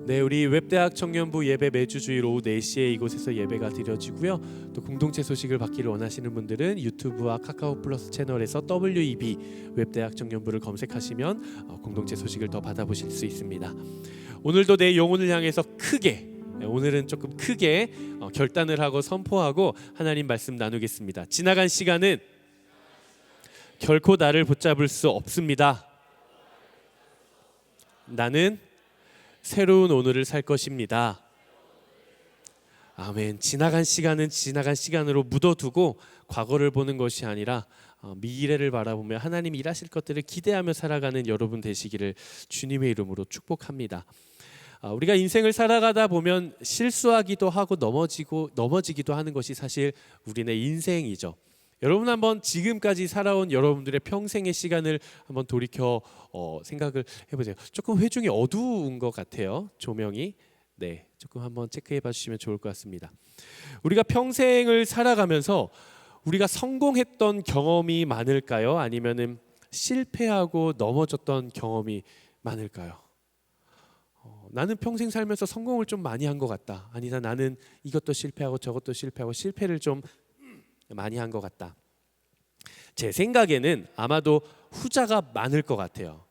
네, 우리 웹대학 청년부 예배 매주 주일 오후 4시에 이곳에서 예배가 드려지고요. 또 공동체 소식을 받기를 원하시는 분들은 유튜브와 카카오 플러스 채널에서 WEB 웹대학 청년부를 검색하시면 공동체 소식을 더 받아보실 수 있습니다. 오늘도 내 영혼을 향해서 크게, 오늘은 조금 크게 결단을 하고 선포하고 하나님 말씀 나누겠습니다. 지나간 시간은 결코 나를 붙잡을 수 없습니다. 나는 새로운 오늘을 살 것입니다. 아멘. 지나간 시간은 지나간 시간으로 묻어두고 과거를 보는 것이 아니라 미래를 바라보며 하나님 일하실 것들을 기대하며 살아가는 여러분 되시기를 주님의 이름으로 축복합니다. 우리가 인생을 살아가다 보면 실수하기도 하고 넘어지기도 하는 것이 사실 우리네 인생이죠. 여러분 한번 지금까지 살아온 여러분들의 평생의 시간을 한번 돌이켜 생각을 해보세요. 조금 회중이 어두운 것 같아요. 조명이. 네, 조금 한번 체크해 봐 주시면 좋을 것 같습니다. 우리가 평생을 살아가면서 우리가 성공했던 경험이 많을까요? 아니면은 실패하고 넘어졌던 경험이 많을까요? 나는 평생 살면서 성공을 좀 많이 한 것 같다. 아니다, 나는 이것도 실패하고 저것도 실패하고 실패를 좀 많이 한 것 같다. 제 생각에는 아마도 후자가 많을 것 같아요.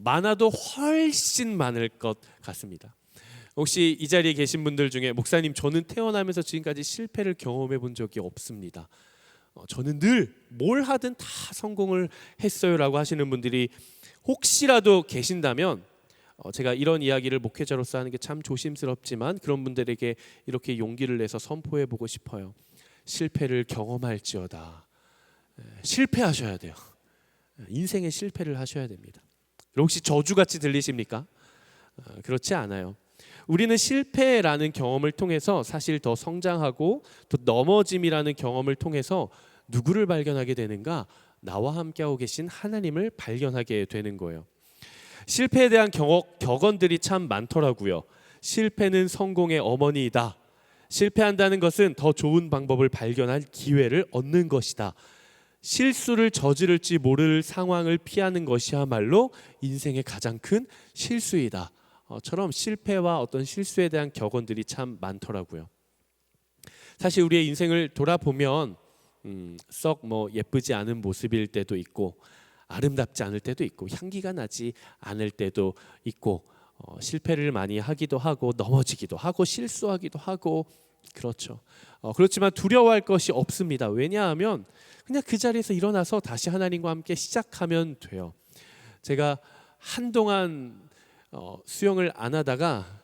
많아도 훨씬 많을 것 같습니다. 혹시 이 자리에 계신 분들 중에 목사님, 저는 태어나면서 지금까지 실패를 경험해 본 적이 없습니다. 저는 늘 뭘 하든 다 성공을 했어요라고 하시는 분들이 혹시라도 계신다면 제가 이런 이야기를 목회자로서 하는 게 참 조심스럽지만 그런 분들에게 이렇게 용기를 내서 선포해 보고 싶어요. 실패를 경험할지어다. 실패하셔야 돼요. 인생의 실패를 하셔야 됩니다. 혹시 저주같이 들리십니까? 그렇지 않아요. 우리는 실패라는 경험을 통해서 사실 더 성장하고 또 넘어짐이라는 경험을 통해서 누구를 발견하게 되는가? 나와 함께하고 계신 하나님을 발견하게 되는 거예요. 실패에 대한 격언들이 참 많더라고요. 실패는 성공의 어머니이다. 실패한다는 것은 더 좋은 방법을 발견할 기회를 얻는 것이다. 실수를 저지를지 모를 상황을 피하는 것이야말로 인생의 가장 큰 실수이다. 처럼 실패와 어떤 실수에 대한 격언들이 참 많더라고요. 사실 우리의 인생을 돌아보면 썩 예쁘지 않은 모습일 때도 있고 아름답지 않을 때도 있고 향기가 나지 않을 때도 있고 실패를 많이 하기도 하고 넘어지기도 하고 실수하기도 하고 그렇죠. 그렇지만 두려워할 것이 없습니다. 왜냐하면 그냥 그 자리에서 일어나서 다시 하나님과 함께 시작하면 돼요. 제가 한동안 수영을 안 하다가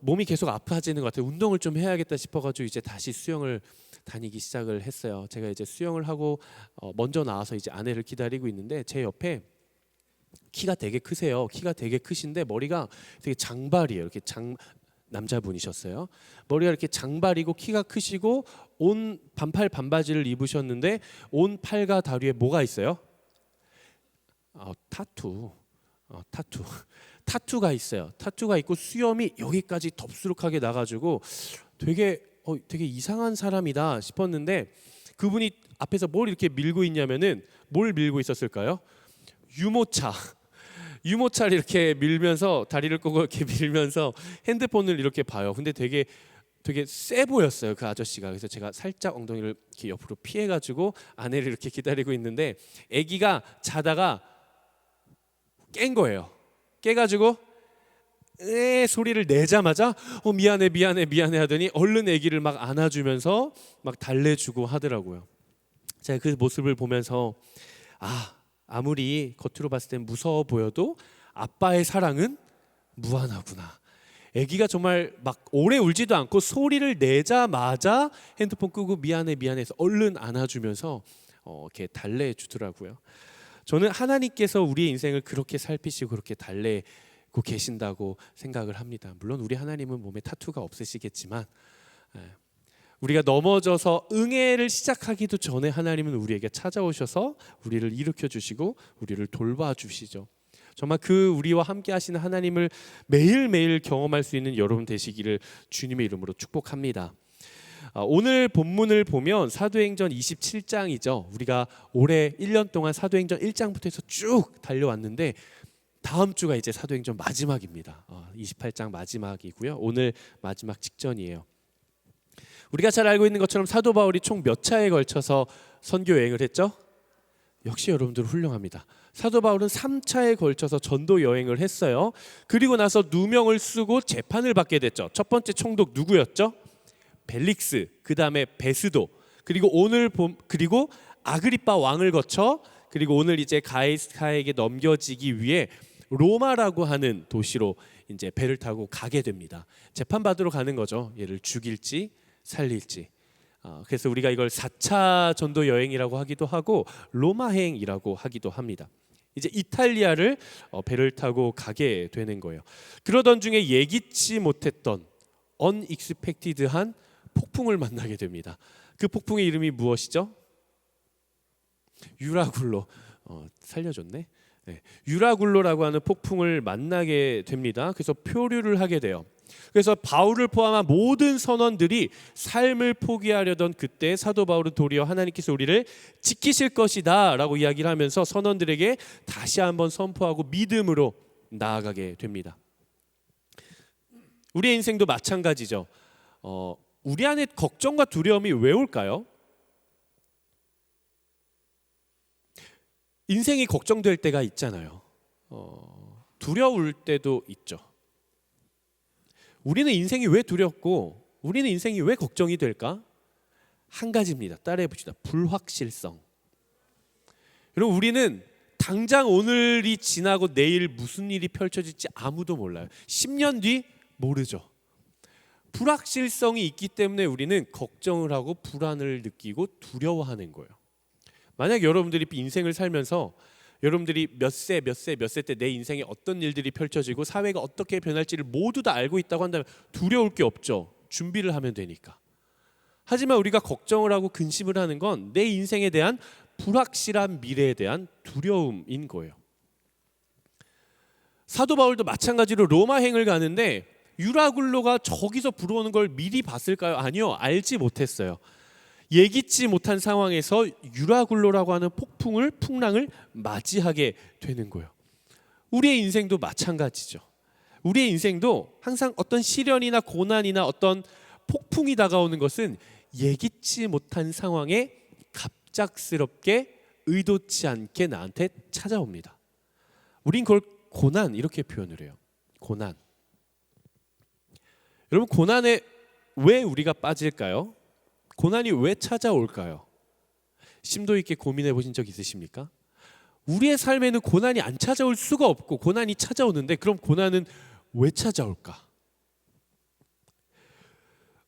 몸이 계속 아파지는 것 같아요. 운동을 좀 해야겠다 싶어가지고 이제 다시 수영을 다니기 시작을 했어요. 제가 이제 수영을 하고 먼저 나와서 이제 아내를 기다리고 있는데 제 옆에 키가 되게 크세요. 키가 되게 크신데 머리가 되게 장발이에요. 이렇게 남자분이셨어요. 머리가 이렇게 장발이고 키가 크시고 온 반팔 반바지를 입으셨는데 온 팔과 다리에 뭐가 있어요? 타투가 있어요. 타투가 있고 수염이 여기까지 덥수룩하게 나가지고 되게 이상한 사람이다 싶었는데 그분이 앞에서 뭘 이렇게 밀고 있냐면은 뭘 밀고 있었을까요? 유모차를 이렇게 밀면서 다리를 꼬고 이렇게 밀면서 핸드폰을 이렇게 봐요. 근데 되게 세 보였어요, 그 아저씨가. 그래서 제가 살짝 엉덩이를 이렇게 옆으로 피해가지고 아내를 이렇게 기다리고 있는데 아기가 자다가 깬 거예요. 깨가지고 소리를 내자마자 미안해 하더니 얼른 아기를 막 안아주면서 막 달래주고 하더라고요. 제가 그 모습을 보면서 아무리 겉으로 봤을 땐 무서워 보여도 아빠의 사랑은 무한하구나. 아기가 정말 막 오래 울지도 않고 소리를 내자마자 핸드폰 끄고 미안해 해서 얼른 안아주면서 이렇게 달래주더라고요. 저는 하나님께서 우리의 인생을 그렇게 살피시고 그렇게 달래고 계신다고 생각을 합니다. 물론 우리 하나님은 몸에 타투가 없으시겠지만 우리가 넘어져서 응애를 시작하기도 전에 하나님은 우리에게 찾아오셔서 우리를 일으켜 주시고 우리를 돌봐주시죠. 정말 그 우리와 함께 하시는 하나님을 매일매일 경험할 수 있는 여러분 되시기를 주님의 이름으로 축복합니다. 오늘 본문을 보면 사도행전 27장이죠. 우리가 올해 1년 동안 사도행전 1장부터 해서 쭉 달려왔는데 다음 주가 이제 사도행전 마지막입니다. 28장 마지막이고요. 오늘 마지막 직전이에요. 우리가 잘 알고 있는 것처럼 사도 바울이 총 몇 차에 걸쳐서 선교 여행을 했죠? 역시 여러분들 훌륭합니다. 사도 바울은 3차에 걸쳐서 전도 여행을 했어요. 그리고 나서 누명을 쓰고 재판을 받게 됐죠. 첫 번째 총독 누구였죠? 벨릭스, 그 다음에 베스도, 그리고 아그리빠 왕을 거쳐, 그리고 오늘 이제 가이사에게 넘겨지기 위해 로마라고 하는 도시로 이제 배를 타고 가게 됩니다. 재판 받으러 가는 거죠. 얘를 죽일지 살릴지. 그래서 우리가 이걸 4차 전도 여행이라고 하기도 하고 로마행이라고 하기도 합니다. 이제 이탈리아를 배를 타고 가게 되는 거예요. 그러던 중에 예기치 못했던 unexpected한 폭풍을 만나게 됩니다. 그 폭풍의 이름이 무엇이죠? 유라굴로. 살려줬네. 네. 유라굴로라고 하는 폭풍을 만나게 됩니다. 그래서 표류를 하게 돼요. 그래서 바울을 포함한 모든 선원들이 삶을 포기하려던 그때 사도 바울은 도리어 하나님께서 우리를 지키실 것이다 라고 이야기를 하면서 선원들에게 다시 한번 선포하고 믿음으로 나아가게 됩니다. 우리의 인생도 마찬가지죠. 우리 안에 걱정과 두려움이 왜 올까요? 인생이 걱정될 때가 있잖아요. 두려울 때도 있죠. 우리는 인생이 왜 두렵고 우리는 인생이 왜 걱정이 될까? 한 가지입니다. 따라해 봅시다. 불확실성. 여러분, 우리는 당장 오늘이 지나고 내일 무슨 일이 펼쳐질지 아무도 몰라요. 10년 뒤 모르죠. 불확실성이 있기 때문에 우리는 걱정을 하고 불안을 느끼고 두려워하는 거예요. 만약 여러분들이 인생을 살면서 여러분들이 몇 세 때 내 인생에 어떤 일들이 펼쳐지고 사회가 어떻게 변할지를 모두 다 알고 있다고 한다면 두려울 게 없죠. 준비를 하면 되니까. 하지만 우리가 걱정을 하고 근심을 하는 건 내 인생에 대한 불확실한 미래에 대한 두려움인 거예요. 사도 바울도 마찬가지로 로마행을 가는데 유라굴로가 저기서 불어오는 걸 미리 봤을까요? 아니요, 알지 못했어요. 예기치 못한 상황에서 유라굴로라고 하는 풍랑을 맞이하게 되는 거예요. 우리의 인생도 마찬가지죠. 우리의 인생도 항상 어떤 시련이나 고난이나 어떤 폭풍이 다가오는 것은 예기치 못한 상황에 갑작스럽게 의도치 않게 나한테 찾아옵니다. 우린 그걸 고난 이렇게 표현을 해요. 고난. 여러분, 고난에 왜 우리가 빠질까요? 고난이 왜 찾아올까요? 심도 있게 고민해 보신 적 있으십니까? 우리의 삶에는 고난이 안 찾아올 수가 없고 고난이 찾아오는데 그럼 고난은 왜 찾아올까?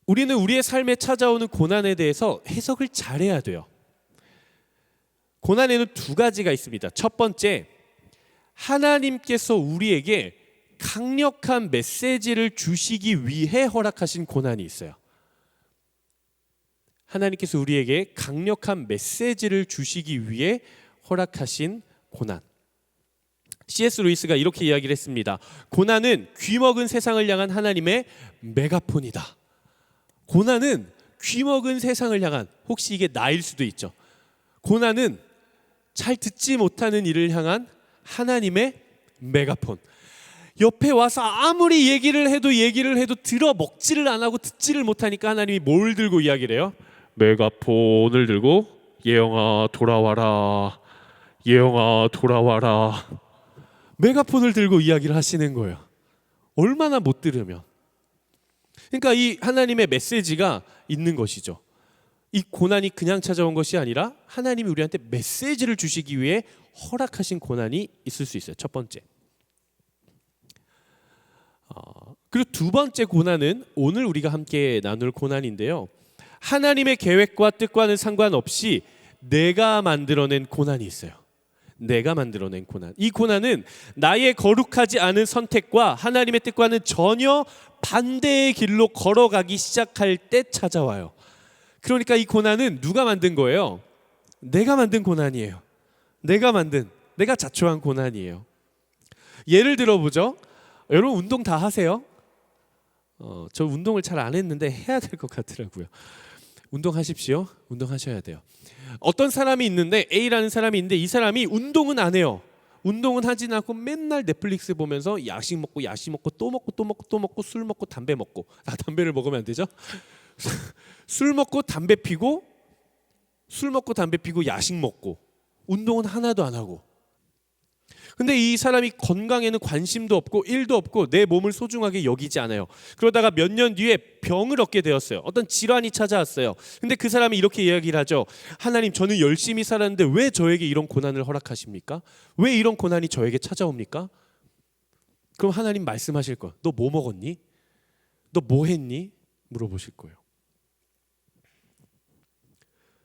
우리는 우리의 삶에 찾아오는 고난에 대해서 해석을 잘해야 돼요. 고난에는 두 가지가 있습니다. 첫 번째, 하나님께서 우리에게 강력한 메시지를 주시기 위해 허락하신 고난이 있어요. 하나님께서 우리에게 강력한 메시지를 주시기 위해 허락하신 고난. C.S. 루이스가 이렇게 이야기를 했습니다. 고난은 귀먹은 세상을 향한 하나님의 메가폰이다. 고난은 귀먹은 세상을 향한, 혹시 이게 나일 수도 있죠. 고난은 잘 듣지 못하는 이를 향한 하나님의 메가폰. 옆에 와서 아무리 얘기를 해도 들어 먹지를 안 하고 듣지를 못하니까 하나님이 뭘 들고 이야기를 해요? 메가폰을 들고 예영아 돌아와라, 예영아 돌아와라. 메가폰을 들고 이야기를 하시는 거예요. 얼마나 못 들으면. 그러니까 이 하나님의 메시지가 있는 것이죠. 이 고난이 그냥 찾아온 것이 아니라 하나님이 우리한테 메시지를 주시기 위해 허락하신 고난이 있을 수 있어요. 첫 번째. 그리고 두 번째 고난은 오늘 우리가 함께 나눌 고난인데요. 하나님의 계획과 뜻과는 상관없이 내가 만들어낸 고난이 있어요. 내가 만들어낸 고난. 이 고난은 나의 거룩하지 않은 선택과 하나님의 뜻과는 전혀 반대의 길로 걸어가기 시작할 때 찾아와요. 그러니까 이 고난은 누가 만든 거예요? 내가 만든 고난이에요. 내가 자초한 고난이에요. 예를 들어보죠. 여러분 운동 다 하세요? 저 운동을 잘 안 했는데 해야 될 것 같더라고요. 운동하십시오. 운동하셔야 돼요. 어떤 사람이 있는데 A라는 사람이 있는데 이 사람이 운동은 안 해요. 운동은 하진 않고 맨날 넷플릭스 보면서 야식 먹고 또 먹고 술 먹고 담배 먹고. 담배를 먹으면 안 되죠? 술 먹고 담배 피고 야식 먹고 운동은 하나도 안 하고. 근데 이 사람이 건강에는 관심도 없고 일도 없고 내 몸을 소중하게 여기지 않아요. 그러다가 몇 년 뒤에 병을 얻게 되었어요. 어떤 질환이 찾아왔어요. 근데 그 사람이 이렇게 이야기를 하죠. 하나님, 저는 열심히 살았는데 왜 저에게 이런 고난을 허락하십니까? 왜 이런 고난이 저에게 찾아옵니까? 그럼 하나님 말씀하실 거예요. 너 뭐 먹었니? 너 뭐 했니? 물어보실 거예요.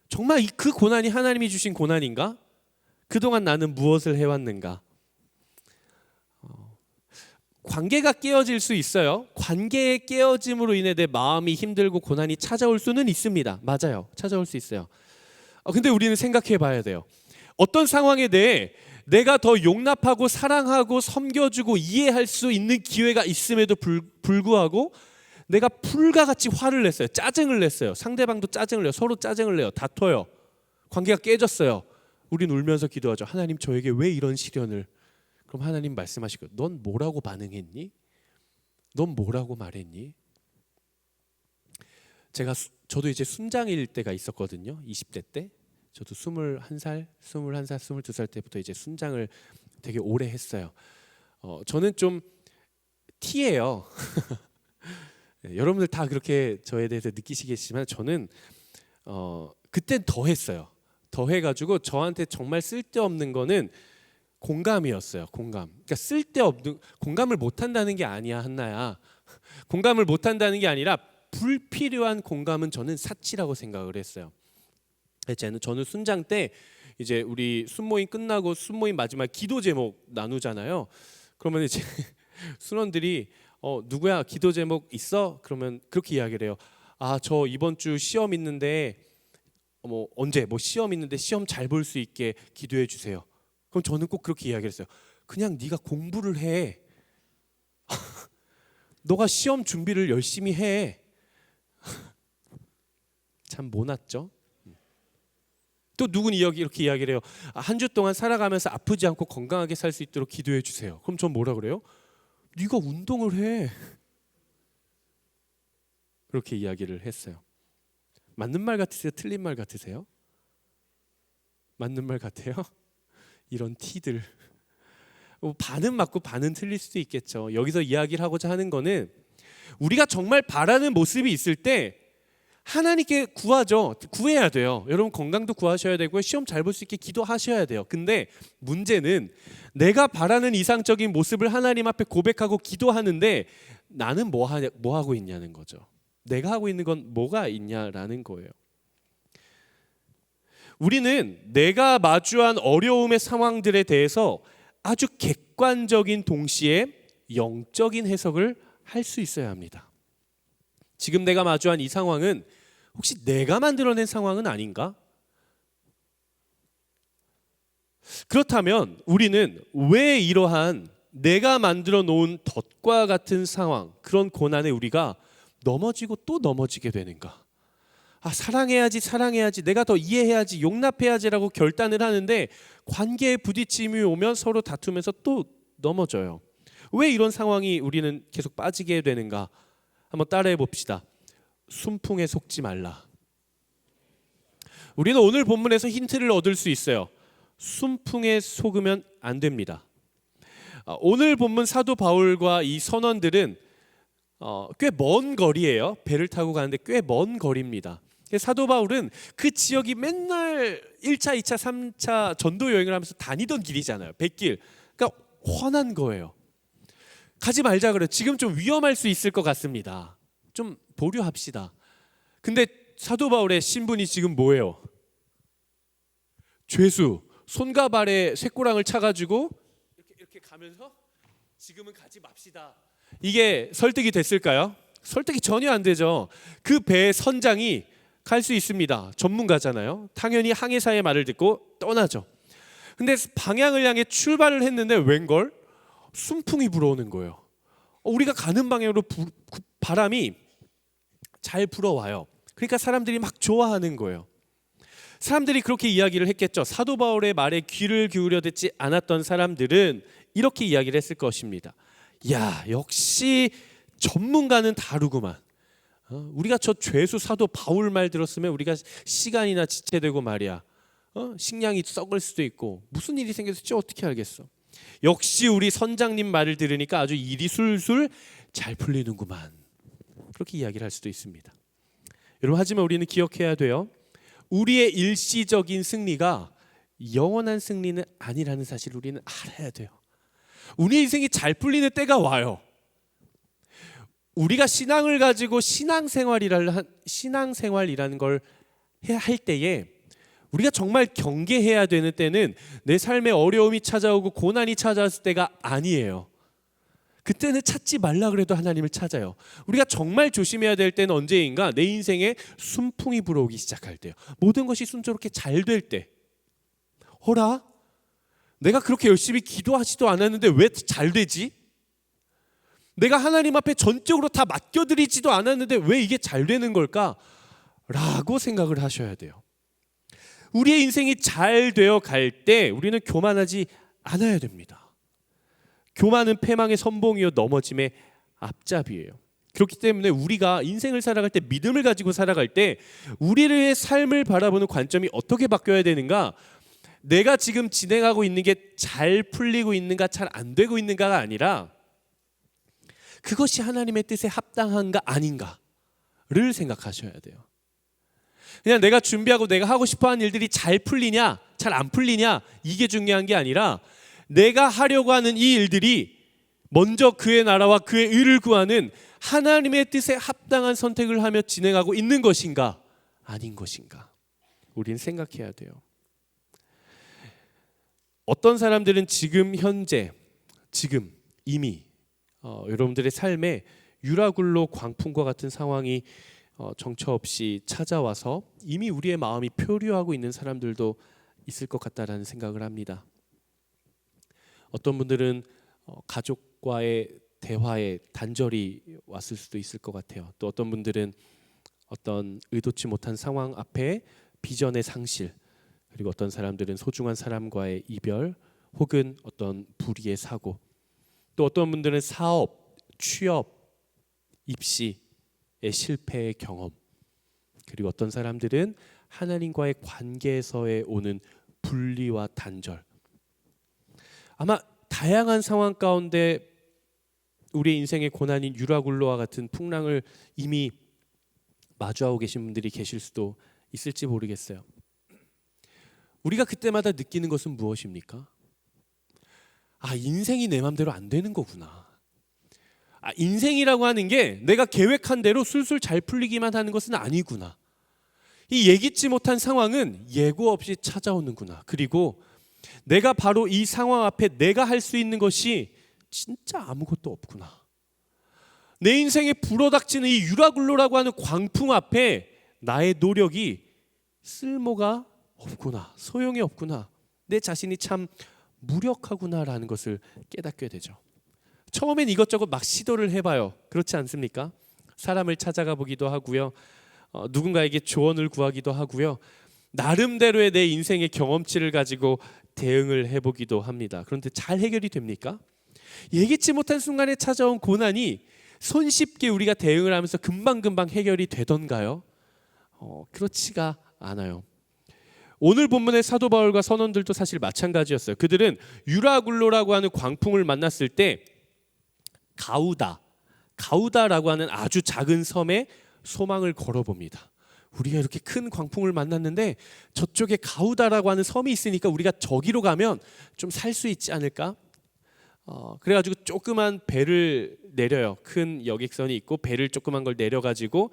정말 그 고난이 하나님이 주신 고난인가? 그동안 나는 무엇을 해왔는가? 관계가 깨어질 수 있어요. 관계의 깨어짐으로 인해 내 마음이 힘들고 고난이 찾아올 수는 있습니다. 맞아요. 찾아올 수 있어요. 근데 우리는 생각해 봐야 돼요. 어떤 상황에 대해 내가 더 용납하고 사랑하고 섬겨주고 이해할 수 있는 기회가 있음에도 불구하고 내가 불과 같이 화를 냈어요. 짜증을 냈어요. 상대방도 짜증을 내요. 서로 짜증을 내요. 다퉈요. 관계가 깨졌어요. 우린 울면서 기도하죠. 하나님, 저에게 왜 이런 시련을? 그럼 하나님 말씀하시고, 넌 뭐라고 반응했니? 넌 뭐라고 말했니? 저도 이제 순장일 때가 있었거든요. 20대 때. 저도 21살, 22살 때부터 이제 순장을 되게 오래 했어요. 저는 좀 T예요. 네, 여러분들 다 그렇게 저에 대해서 느끼시겠지만 저는 그땐 더 했어요. 더 해가지고 저한테 정말 쓸데없는 거는 공감이었어요. 공감. 그러니까 쓸데없는, 공감을 못한다는 게 아니야, 한나야. 공감을 못한다는 게 아니라 불필요한 공감은 저는 사치라고 생각을 했어요. 저는 순장 때 이제 우리 순모임 끝나고 순모임 마지막 기도 제목 나누잖아요. 그러면 이제 순원들이 누구야 기도 제목 있어? 그러면 그렇게 이야기를 해요. 저 이번 주 시험 있는데 언제 시험 있는데 시험 잘 볼 수 있게 기도해 주세요. 그럼 저는 꼭 그렇게 이야기를 했어요. 그냥 네가 공부를 해. 너가 시험 준비를 열심히 해. 참 모났죠. 또 누군 이렇게 이야기를 해요. 한 주 동안 살아가면서 아프지 않고 건강하게 살 수 있도록 기도해 주세요. 그럼 전 뭐라 그래요? 네가 운동을 해. 그렇게 이야기를 했어요. 맞는 말 같으세요? 틀린 말 같으세요? 맞는 말 같아요? 이런 티들. 반은 맞고 반은 틀릴 수도 있겠죠. 여기서 이야기를 하고자 하는 거는 우리가 정말 바라는 모습이 있을 때 하나님께 구하죠. 구해야 돼요. 여러분 건강도 구하셔야 되고요. 시험 잘 볼 수 있게 기도하셔야 돼요. 근데 문제는 내가 바라는 이상적인 모습을 하나님 앞에 고백하고 기도하는데 나는 뭐 하고 있냐는 거죠. 내가 하고 있는 건 뭐가 있냐라는 거예요. 우리는 내가 마주한 어려움의 상황들에 대해서 아주 객관적인 동시에 영적인 해석을 할 수 있어야 합니다. 지금 내가 마주한 이 상황은 혹시 내가 만들어낸 상황은 아닌가? 그렇다면 우리는 왜 이러한 내가 만들어 놓은 덫과 같은 상황, 그런 고난에 우리가 넘어지고 또 넘어지게 되는가? 사랑해야지, 내가 더 이해해야지, 용납해야지라고 결단을 하는데 관계에 부딪힘이 오면 서로 다투면서 또 넘어져요. 왜 이런 상황이 우리는 계속 빠지게 되는가? 한번 따라해 봅시다. 순풍에 속지 말라. 우리는 오늘 본문에서 힌트를 얻을 수 있어요. 순풍에 속으면 안 됩니다. 오늘 본문 사도 바울과 이 선원들은 꽤 먼 거리예요. 배를 타고 가는데 꽤 먼 거리입니다. 사도 바울은 그 지역이 맨날 1차, 2차, 3차 전도 여행을 하면서 다니던 길이잖아요. 뱃길. 그러니까 훤한 거예요. 가지 말자 그래요. 지금 좀 위험할 수 있을 것 같습니다. 좀 보류합시다. 근데 사도 바울의 신분이 지금 뭐예요? 죄수. 손과 발에 쇠꼬랑을 차가지고 이렇게 가면서 지금은 가지 맙시다. 이게 설득이 됐을까요? 설득이 전혀 안 되죠. 그 배의 선장이 갈 수 있습니다. 전문가잖아요. 당연히 항해사의 말을 듣고 떠나죠. 근데 방향을 향해 출발을 했는데 웬걸? 순풍이 불어오는 거예요. 우리가 가는 방향으로 바람이 잘 불어와요. 그러니까 사람들이 막 좋아하는 거예요. 사람들이 그렇게 이야기를 했겠죠. 사도 바울의 말에 귀를 기울여 듣지 않았던 사람들은 이렇게 이야기를 했을 것입니다. 야, 역시 전문가는 다르구만. 우리가 저 죄수 사도 바울 말 들었으면 우리가 시간이나 지체되고 말이야. 식량이 썩을 수도 있고 무슨 일이 생겼을지 어떻게 알겠어. 역시 우리 선장님 말을 들으니까 아주 일이 술술 잘 풀리는구만. 그렇게 이야기를 할 수도 있습니다. 여러분, 하지만 우리는 기억해야 돼요. 우리의 일시적인 승리가 영원한 승리는 아니라는 사실을 우리는 알아야 돼요. 우리 인생이 잘 풀리는 때가 와요. 우리가 신앙을 가지고 신앙생활이라는 걸 할 때에 우리가 정말 경계해야 되는 때는 내 삶에 어려움이 찾아오고 고난이 찾아왔을 때가 아니에요. 그때는 찾지 말라 그래도 하나님을 찾아요. 우리가 정말 조심해야 될 때는 언제인가? 내 인생에 순풍이 불어오기 시작할 때요. 모든 것이 순조롭게 잘 될 때. 어라? 내가 그렇게 열심히 기도하지도 않았는데 왜 잘 되지? 내가 하나님 앞에 전적으로 다 맡겨드리지도 않았는데 왜 이게 잘 되는 걸까? 라고 생각을 하셔야 돼요. 우리의 인생이 잘 되어 갈 때 우리는 교만하지 않아야 됩니다. 교만은 패망의 선봉이요 넘어짐의 앞잡이에요. 그렇기 때문에 우리가 인생을 살아갈 때, 믿음을 가지고 살아갈 때 우리의 삶을 바라보는 관점이 어떻게 바뀌어야 되는가? 내가 지금 진행하고 있는 게 잘 풀리고 있는가 잘 안 되고 있는가가 아니라 그것이 하나님의 뜻에 합당한가 아닌가를 생각하셔야 돼요. 그냥 내가 준비하고 내가 하고 싶어하는 일들이 잘 풀리냐 잘 안 풀리냐 이게 중요한 게 아니라 내가 하려고 하는 이 일들이 먼저 그의 나라와 그의 의를 구하는 하나님의 뜻에 합당한 선택을 하며 진행하고 있는 것인가 아닌 것인가 우리는 생각해야 돼요. 어떤 사람들은 지금 현재 이미 여러분들의 삶에 유라굴로 광풍과 같은 상황이 정처 없이 찾아와서 이미 우리의 마음이 표류하고 있는 사람들도 있을 것 같다라는 생각을 합니다. 어떤 분들은 가족과의 대화에 단절이 왔을 수도 있을 것 같아요. 또 어떤 분들은 어떤 의도치 못한 상황 앞에 비전의 상실, 그리고 어떤 사람들은 소중한 사람과의 이별 혹은 어떤 불의의 사고, 또 어떤 분들은 사업, 취업, 입시의 실패의 경험, 그리고 어떤 사람들은 하나님과의 관계에서의 오는 분리와 단절. 아마 다양한 상황 가운데 우리의 인생의 고난인 유라굴로와 같은 풍랑을 이미 마주하고 계신 분들이 계실 수도 있을지 모르겠어요. 우리가 그때마다 느끼는 것은 무엇입니까? 아, 인생이 내 맘대로 안 되는 거구나. 아, 인생이라고 하는 게 내가 계획한 대로 술술 잘 풀리기만 하는 것은 아니구나. 이 예기치 못한 상황은 예고 없이 찾아오는구나. 그리고 내가 바로 이 상황 앞에 내가 할 수 있는 것이 진짜 아무것도 없구나. 내 인생에 불어닥치는 이 유라굴로라고 하는 광풍 앞에 나의 노력이 쓸모가 없구나. 소용이 없구나. 내 자신이 참 무력하구나라는 것을 깨닫게 되죠. 처음엔 이것저것 막 시도를 해봐요. 그렇지 않습니까? 사람을 찾아가 보기도 하고요. 누군가에게 조언을 구하기도 하고요. 나름대로의 내 인생의 경험치를 가지고 대응을 해보기도 합니다. 그런데 잘 해결이 됩니까? 예기치 못한 순간에 찾아온 고난이 손쉽게 우리가 대응을 하면서 금방금방 해결이 되던가요? 그렇지가 않아요. 오늘 본문의 사도 바울과 선원들도 사실 마찬가지였어요. 그들은 유라굴로라고 하는 광풍을 만났을 때 가우다라고 하는 아주 작은 섬에 소망을 걸어봅니다. 우리가 이렇게 큰 광풍을 만났는데 저쪽에 가우다라고 하는 섬이 있으니까 우리가 저기로 가면 좀 살 수 있지 않을까? 그래가지고 조그만 배를 내려요. 큰 여객선이 있고 배를 조그만 걸 내려가지고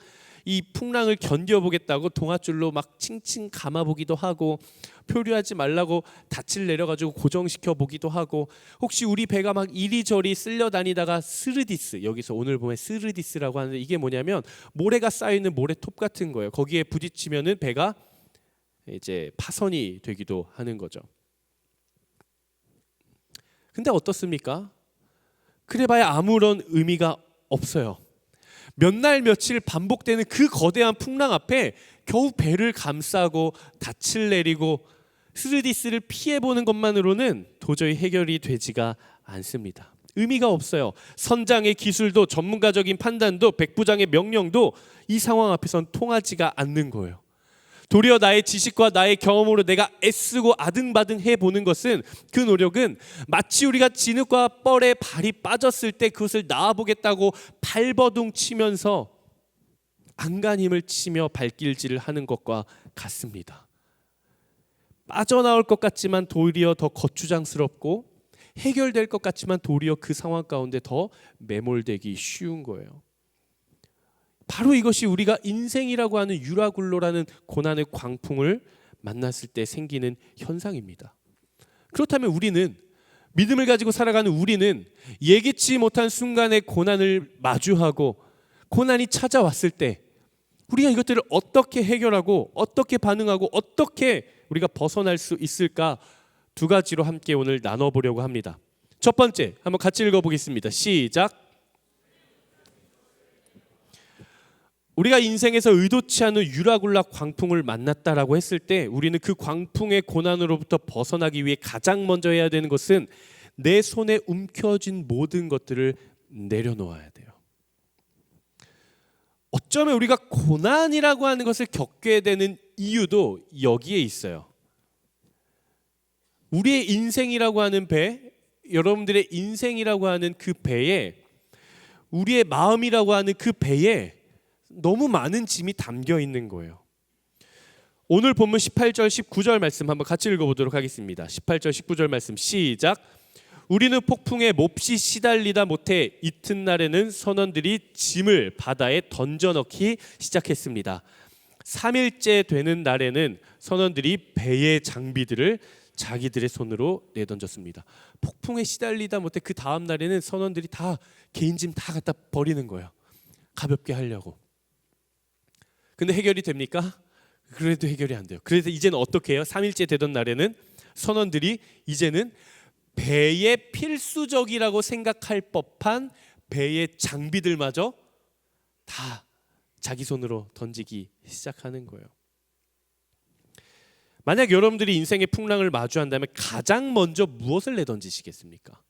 이 풍랑을 견뎌보겠다고 동아줄로 막 칭칭 감아보기도 하고, 표류하지 말라고 닻을 내려가지고 고정시켜 보기도 하고, 혹시 우리 배가 막 이리저리 쓸려 다니다가 스르디스, 여기서 오늘 보면 스르디스라고 하는데 이게 뭐냐면 모래가 쌓여있는 모래톱 같은 거예요. 거기에 부딪히면은 배가 이제 파손이 되기도 하는 거죠. 근데 어떻습니까? 그래봐야 아무런 의미가 없어요. 몇 날 며칠 반복되는 그 거대한 풍랑 앞에 겨우 배를 감싸고 닻을 내리고 스르디스를 피해보는 것만으로는 도저히 해결이 되지가 않습니다. 의미가 없어요. 선장의 기술도 전문가적인 판단도 백부장의 명령도 이 상황 앞에선 통하지가 않는 거예요. 도리어 나의 지식과 나의 경험으로 내가 애쓰고 아등바등 해보는 것은, 그 노력은 마치 우리가 진흙과 뻘에 발이 빠졌을 때 그것을 나아보겠다고 발버둥 치면서 안간힘을 치며 발길질을 하는 것과 같습니다. 빠져나올 것 같지만 도리어 더 거추장스럽고, 해결될 것 같지만 도리어 그 상황 가운데 더 매몰되기 쉬운 거예요. 바로 이것이 우리가 인생이라고 하는 유라굴로라는 고난의 광풍을 만났을 때 생기는 현상입니다. 그렇다면 우리는, 믿음을 가지고 살아가는 우리는 예기치 못한 순간의 고난을 마주하고 고난이 찾아왔을 때 우리가 이것들을 어떻게 해결하고 어떻게 반응하고 어떻게 우리가 벗어날 수 있을까, 두 가지로 함께 오늘 나눠보려고 합니다. 첫 번째, 한번 같이 읽어보겠습니다. 시작. 우리가 인생에서 의도치 않은 유라굴라 광풍을 만났다라고 했을 때 우리는 그 광풍의 고난으로부터 벗어나기 위해 가장 먼저 해야 되는 것은 내 손에 움켜쥔 모든 것들을 내려놓아야 돼요. 어쩌면 우리가 고난이라고 하는 것을 겪게 되는 이유도 여기에 있어요. 우리의 인생이라고 하는 배, 여러분들의 인생이라고 하는 그 배에, 우리의 마음이라고 하는 그 배에 너무 많은 짐이 담겨 있는 거예요. 오늘 본문 18절 19절 말씀 한번 같이 읽어보도록 하겠습니다. 18절 19절 말씀 시작. 우리는 폭풍에 몹시 시달리다 못해 이튿날에는 선원들이 짐을 바다에 던져넣기 시작했습니다. 3일째 되는 날에는 선원들이 배의 장비들을 자기들의 손으로 내던졌습니다. 폭풍에 시달리다 못해 그 다음 날에는 선원들이 다 개인 짐 다 갖다 버리는 거예요. 가볍게 하려고. 근데 해결이 됩니까? 그래도 해결이 안 돼요. 그래서 이제는 어떻게 해요? 3일째 되던 날에는 선원들이 이제는 배의 필수적이라고 생각할 법한 배의 장비들마저 다 자기 손으로 던지기 시작하는 거예요. 만약 여러분들이 인생의 풍랑을 마주한다면 가장 먼저 무엇을 내던지시겠습니까?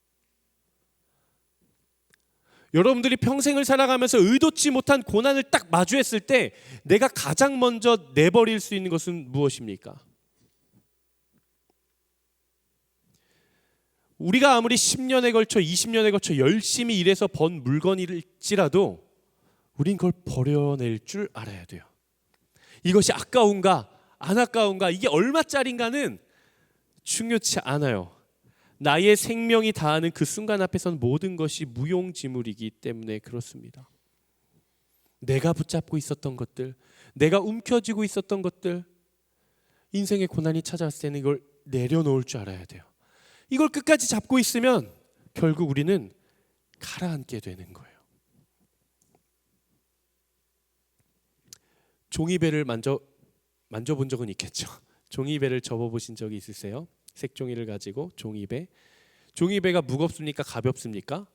여러분들이 평생을 살아가면서 의도치 못한 고난을 딱 마주했을 때 내가 가장 먼저 내버릴 수 있는 것은 무엇입니까? 우리가 아무리 10년에 걸쳐 20년에 걸쳐 열심히 일해서 번 물건일지라도 우린 그걸 버려낼 줄 알아야 돼요. 이것이 아까운가 안 아까운가, 이게 얼마짜린가는 중요치 않아요. 나의 생명이 다하는 그 순간 앞에선 모든 것이 무용지물이기 때문에 그렇습니다. 내가 붙잡고 있었던 것들, 내가 움켜쥐고 있었던 것들, 인생의 고난이 찾아왔을 때는 이걸 내려놓을 줄 알아야 돼요. 이걸 끝까지 잡고 있으면 결국 우리는 가라앉게 되는 거예요. 종이배를 만져본 적은 있겠죠. 종이배를 접어보신 적이 있으세요? 색종이를 가지고 종이배가 무겁습니까? 가볍습니까?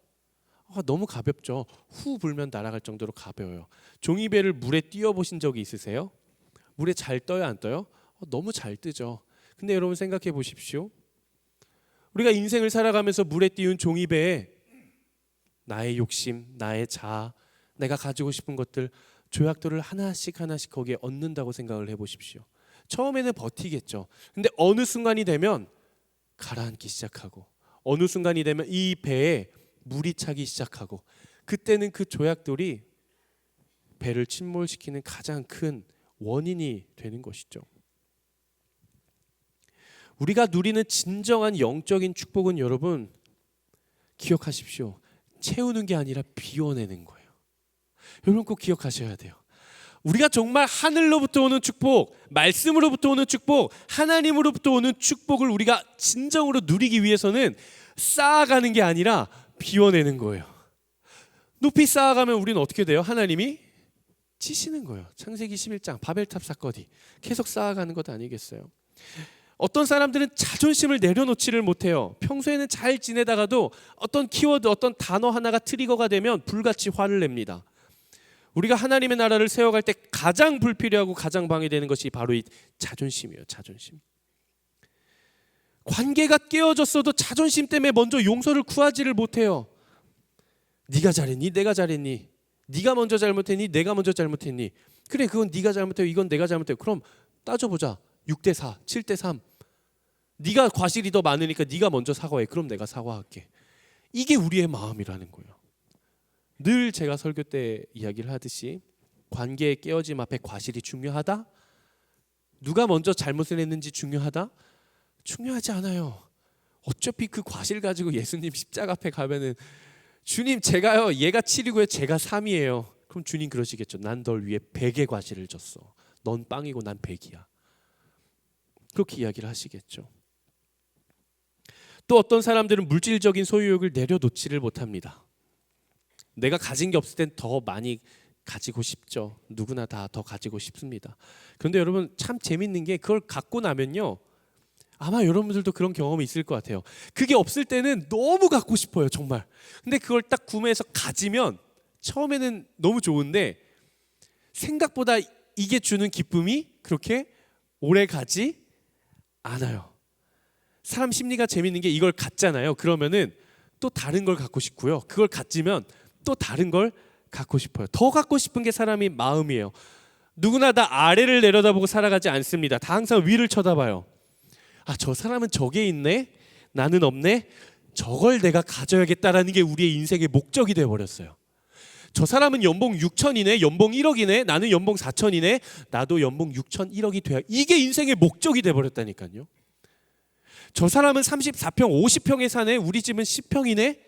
너무 가볍죠. 후 불면 날아갈 정도로 가벼워요. 종이배를 물에 띄워보신 적이 있으세요? 물에 잘 떠요, 안 떠요? 너무 잘 뜨죠. 근데 여러분 생각해 보십시오. 우리가 인생을 살아가면서 물에 띄운 종이배에 나의 욕심, 나의 자아, 내가 가지고 싶은 것들, 조약돌을 하나씩 거기에 얹는다고 생각을 해보십시오. 처음에는 버티겠죠. 근데 어느 순간이 되면 가라앉기 시작하고, 어느 순간이 되면 이 배에 물이 차기 시작하고, 그때는 그 조약돌이 배를 침몰시키는 가장 큰 원인이 되는 것이죠. 우리가 누리는 진정한 영적인 축복은, 여러분 기억하십시오, 채우는 게 아니라 비워내는 거예요. 여러분 꼭 기억하셔야 돼요. 우리가 정말 하늘로부터 오는 축복, 말씀으로부터 오는 축복, 하나님으로부터 오는 축복을 우리가 진정으로 누리기 위해서는 쌓아가는 게 아니라 비워내는 거예요. 높이 쌓아가면 우리는 어떻게 돼요? 하나님이 치시는 거예요. 창세기 11장 바벨탑 사건이 계속 쌓아가는 것 아니겠어요? 어떤 사람들은 자존심을 내려놓지를 못해요. 평소에는 잘 지내다가도 어떤 키워드, 어떤 단어 하나가 트리거가 되면 불같이 화를 냅니다. 우리가 하나님의 나라를 세워갈 때 가장 불필요하고 가장 방해되는 것이 바로 이 자존심이에요. 자존심. 관계가 깨어졌어도 자존심 때문에 먼저 용서를 구하지를 못해요. 네가 잘했니? 내가 잘했니? 네가 먼저 잘못했니? 내가 먼저 잘못했니? 그래, 그건 네가 잘못했고 이건 내가 잘못했고. 그럼 따져보자. 6대4, 7대3. 네가 과실이 더 많으니까 네가 먼저 사과해. 그럼 내가 사과할게. 이게 우리의 마음이라는 거예요. 늘 제가 설교 때 이야기를 하듯이 관계의 깨어짐 앞에 과실이 중요하다? 누가 먼저 잘못을 했는지 중요하다? 중요하지 않아요. 어차피 그 과실 가지고 예수님 십자가 앞에 가면은 주님, 제가요 얘가 7이고요 제가 3이에요. 그럼 주님 그러시겠죠. 난 널 위해 100의 과실을 줬어. 넌 빵이고 난 100이야. 그렇게 이야기를 하시겠죠. 또 어떤 사람들은 물질적인 소유욕을 내려놓지를 못합니다. 내가 가진 게 없을 땐 더 많이 가지고 싶죠. 누구나 다 더 가지고 싶습니다. 그런데 여러분 참 재밌는 게 그걸 갖고 나면요, 아마 여러분들도 그런 경험이 있을 것 같아요. 그게 없을 때는 너무 갖고 싶어요, 정말. 근데 그걸 딱 구매해서 가지면 처음에는 너무 좋은데 생각보다 이게 주는 기쁨이 그렇게 오래 가지 않아요. 사람 심리가 재밌는 게 이걸 갖잖아요. 그러면은 또 다른 걸 갖고 싶고요. 그걸 가지면 또 다른 걸 갖고 싶어요. 더 갖고 싶은 게 사람의 마음이에요. 누구나 다 아래를 내려다보고 살아가지 않습니다. 다 항상 위를 쳐다봐요. 아, 저 사람은 저게 있네? 나는 없네? 저걸 내가 가져야겠다라는 게 우리의 인생의 목적이 되어버렸어요. 저 사람은 연봉 6천이네, 연봉 1억이네, 나는 연봉 4천이네, 나도 연봉 6천 1억이 돼야, 이게 인생의 목적이 되어버렸다니까요. 저 사람은 34평 50평에 사네, 우리 집은 10평이네.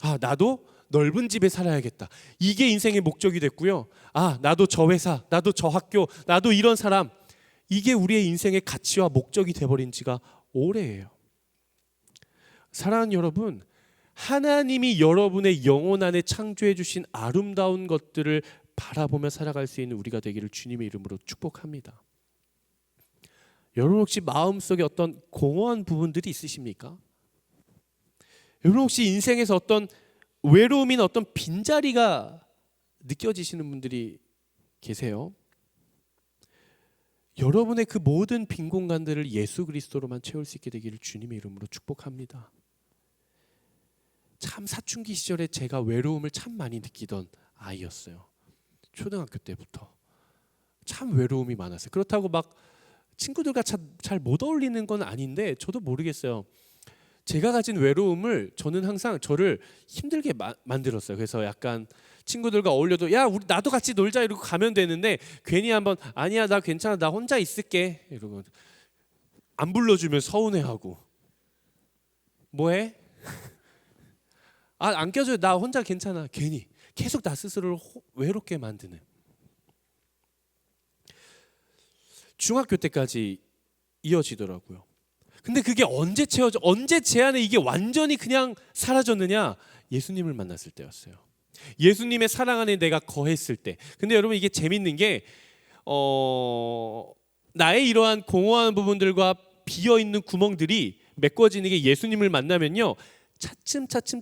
아, 나도 넓은 집에 살아야겠다. 이게 인생의 목적이 됐고요. 아, 나도 저 회사, 나도 저 학교, 나도 이런 사람. 이게 우리의 인생의 가치와 목적이 돼버린 지가 오래예요. 사랑하는 여러분, 하나님이 여러분의 영혼 안에 창조해 주신 아름다운 것들을 바라보며 살아갈 수 있는 우리가 되기를 주님의 이름으로 축복합니다. 여러분 혹시 마음속에 어떤 공허한 부분들이 있으십니까? 여러분 혹시 인생에서 어떤 외로움이나 어떤 빈자리가 느껴지시는 분들이 계세요? 여러분의 그 모든 빈 공간들을 예수 그리스도로만 채울 수 있게 되기를 주님의 이름으로 축복합니다. 참 사춘기 시절에 제가 외로움을 참 많이 느끼던 아이였어요. 초등학교 때부터 참 외로움이 많았어요. 그렇다고 막 친구들과 잘 못 어울리는 건 아닌데 저도 모르겠어요. 제가 가진 외로움을 저는 항상 저를 힘들게 만들었어요. 그래서 약간 친구들과 어울려도 야, 우리 나도 같이 놀자 이러고 가면 되는데 괜히 한번 아니야, 나 괜찮아, 나 혼자 있을게 이러고 안 불러주면 서운해하고 뭐해? 아, 안 껴줘요, 나 혼자 괜찮아. 괜히 계속 나 스스로를 외롭게 만드는. 중학교 때까지 이어지더라고요. 근데 그게 언제 제 안에 이게 완전히 그냥 사라졌느냐? 예수님을 만났을 때였어요. 예수님의 사랑 안에 내가 거했을 때. 근데 여러분 이게 재밌는 게 나의 이러한 공허한 부분들과 비어있는 구멍들이 메꿔지는 게 예수님을 만나면요, 차츰차츰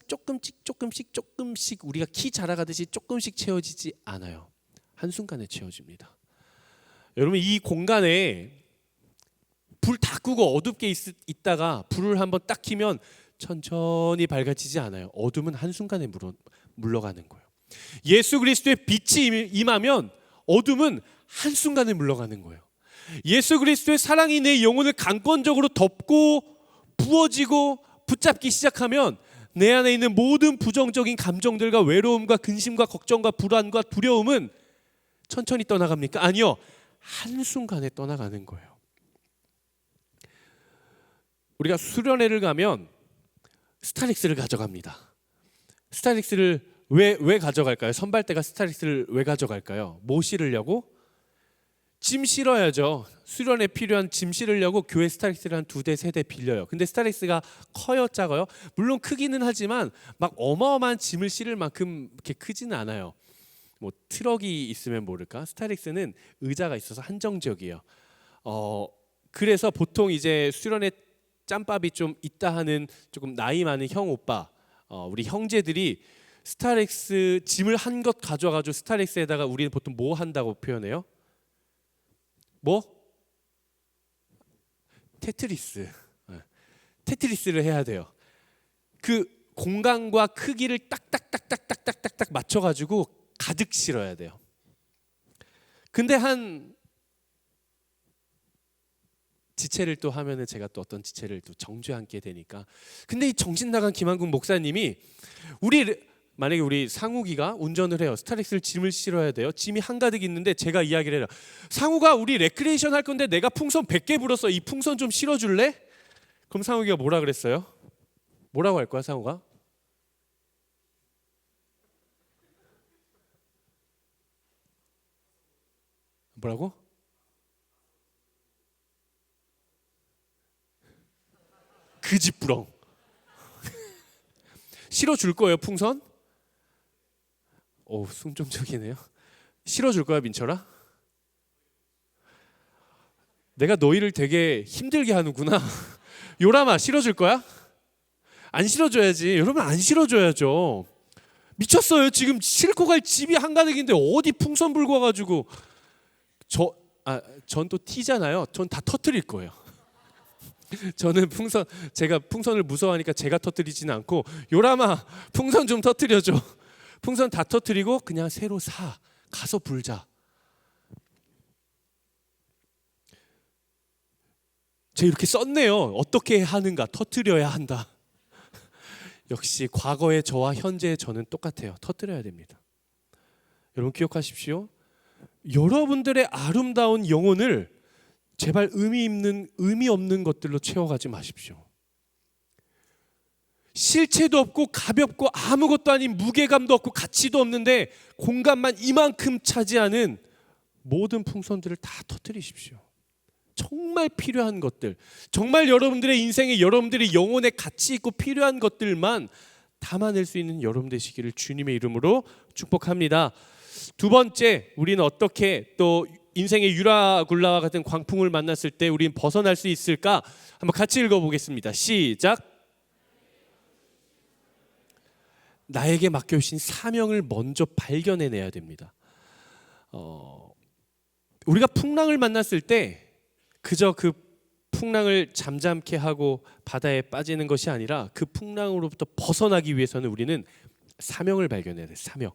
조금씩 우리가 키 자라가듯이 조금씩 채워지지 않아요. 한순간에 채워집니다. 여러분 이 공간에 불 다 끄고 어둡게 있다가 불을 한번 딱 켜면 천천히 밝아지지 않아요. 어둠은 한순간에 물러가는 거예요. 예수 그리스도의 빛이 임하면 어둠은 한순간에 물러가는 거예요. 예수 그리스도의 사랑이 내 영혼을 강권적으로 덮고 부어지고 붙잡기 시작하면 내 안에 있는 모든 부정적인 감정들과 외로움과 근심과 걱정과 불안과 두려움은 천천히 떠나갑니까? 아니요. 한순간에 떠나가는 거예요. 우리가 수련회를 가면 스타렉스를 가져갑니다. 스타렉스를 왜 가져갈까요? 선발대가 스타렉스를 왜 가져갈까요? 뭐 실으려고? 짐 실어야죠. 수련회 필요한 짐 실으려고 교회 스타렉스를 한 2대 3대 빌려요. 근데 스타렉스가 커요, 작아요? 물론 크기는 하지만 막 어마어마한 짐을 실을 만큼 이렇게 크지는 않아요. 뭐 트럭이 있으면 모를까? 스타렉스는 의자가 있어서 한정적이에요. 그래서 보통 이제 수련회 짬밥이 좀 있다 하는 조금 나이 많은 형 오빠, 우리 형제들이 스타렉스 짐을 한 것 가져와가지고 스타렉스에다가 우리는 보통 뭐 한다고 표현해요? 뭐? 테트리스. 테트리스를 해야 돼요. 그 공간과 크기를 딱딱딱딱딱딱딱 맞춰가지고 가득 실어야 돼요. 근데 한 지체를 또 하면은 제가 또 어떤 지체를 또 정죄하게 되니까. 근데 이 정신 나간 김한국 목사님이 만약에 우리 상욱이가 운전을 해요. 스타렉스를 짐을 실어야 돼요. 짐이 한가득 있는데 제가 이야기를 해요. 상욱아, 우리 레크레이션 할 건데 내가 풍선 100개 불었어. 이 풍선 좀 실어줄래? 그럼 상욱이가 뭐라 그랬어요? 뭐라고 할 거야, 상욱아? 뭐라고? 그 집 부렁. 실어줄 거예요, 풍선? 순종적이네요. 실어줄 거야, 민철아? 내가 너희를 되게 힘들게 하는구나. 요람아, 실어줄 거야? 안 실어줘야지. 여러분, 안 실어줘야죠. 미쳤어요. 지금 싣고 갈 집이 한가득인데 어디 풍선 불고 와가지고. 전 또 T잖아요. 전 다 터뜨릴 거예요. 저는 제가 풍선을 무서워하니까 제가 터뜨리지는 않고, 요람아, 풍선 좀 터뜨려줘. 풍선 다 터뜨리고 그냥 새로 가서 불자. 제가 이렇게 썼네요. 어떻게 하는가? 터뜨려야 한다. 역시 과거의 저와 현재의 저는 똑같아요. 터뜨려야 됩니다. 여러분 기억하십시오. 여러분들의 아름다운 영혼을 제발 의미 없는 것들로 채워가지 마십시오. 실체도 없고 가볍고 아무것도 아닌 무게감도 없고 가치도 없는데 공간만 이만큼 차지하는 모든 풍선들을 다 터뜨리십시오. 정말 필요한 것들, 정말 여러분들의 인생에 여러분들의 영혼에 가치 있고 필요한 것들만 담아낼 수 있는 여러분 되시기를 주님의 이름으로 축복합니다. 두 번째, 우리는 어떻게 또 인생의 유라굴라와 같은 광풍을 만났을 때 우리는 벗어날 수 있을까? 한번 같이 읽어보겠습니다. 시작. 나에게 맡겨주신 사명을 먼저 발견해내야 됩니다. 우리가 풍랑을 만났을 때 그저 그 풍랑을 잠잠케 하고 바다에 빠지는 것이 아니라 그 풍랑으로부터 벗어나기 위해서는 우리는 사명을 발견해야 돼요. 사명.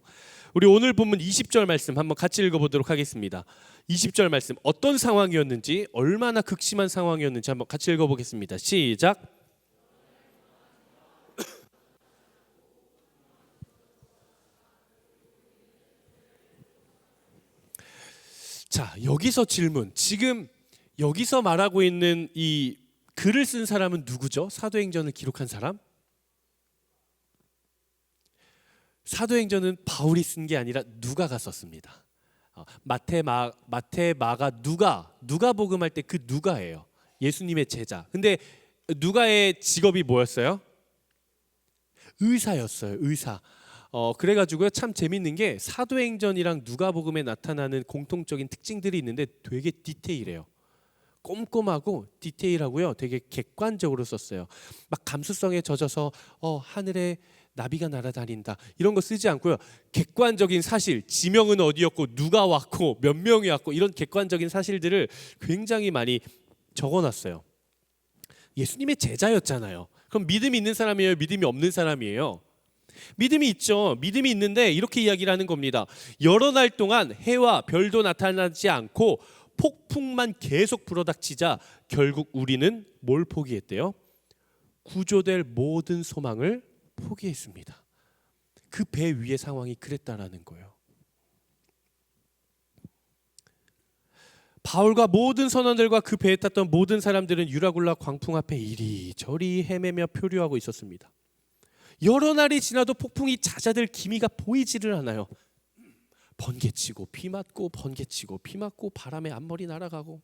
우리 오늘 본문 20절 말씀 한번 같이 읽어보도록 하겠습니다. 20절 말씀, 어떤 상황이었는지, 얼마나 극심한 상황이었는지 한번 같이 읽어보겠습니다. 시작. 자, 여기서 질문. 지금 여기서 말하고 있는 이 글을 쓴 사람은 누구죠? 사도행전을 기록한 사람? 사도행전은 바울이 쓴 게 아니라 누가가 썼습니다. 마태, 마가, 누가 복음할 때 그 누가예요. 예수님의 제자. 근데 누가의 직업이 뭐였어요? 의사였어요. 의사. 그래가지고요, 참 재밌는 게 사도행전이랑 누가복음에 나타나는 공통적인 특징들이 있는데 되게 디테일해요. 꼼꼼하고 디테일하고요, 되게 객관적으로 썼어요. 막 감수성에 젖어서 하늘에 나비가 날아다닌다 이런 거 쓰지 않고요, 객관적인 사실, 지명은 어디였고 누가 왔고 몇 명이 왔고 이런 객관적인 사실들을 굉장히 많이 적어놨어요. 예수님의 제자였잖아요. 그럼 믿음이 있는 사람이에요? 믿음이 없는 사람이에요? 믿음이 있죠. 믿음이 있는데 이렇게 이야기를 하는 겁니다. 여러 날 동안 해와 별도 나타나지 않고 폭풍만 계속 불어닥치자 결국 우리는 뭘 포기했대요? 구조될 모든 소망을 포기했습니다. 그 배 위의 상황이 그랬다라는 거예요. 바울과 모든 선원들과 그 배에 탔던 모든 사람들은 유라굴라 광풍 앞에 이리저리 헤매며 표류하고 있었습니다. 여러 날이 지나도 폭풍이 잦아들 기미가 보이지를 않아요. 번개치고 비 맞고 번개치고 비 맞고 바람에 앞머리 날아가고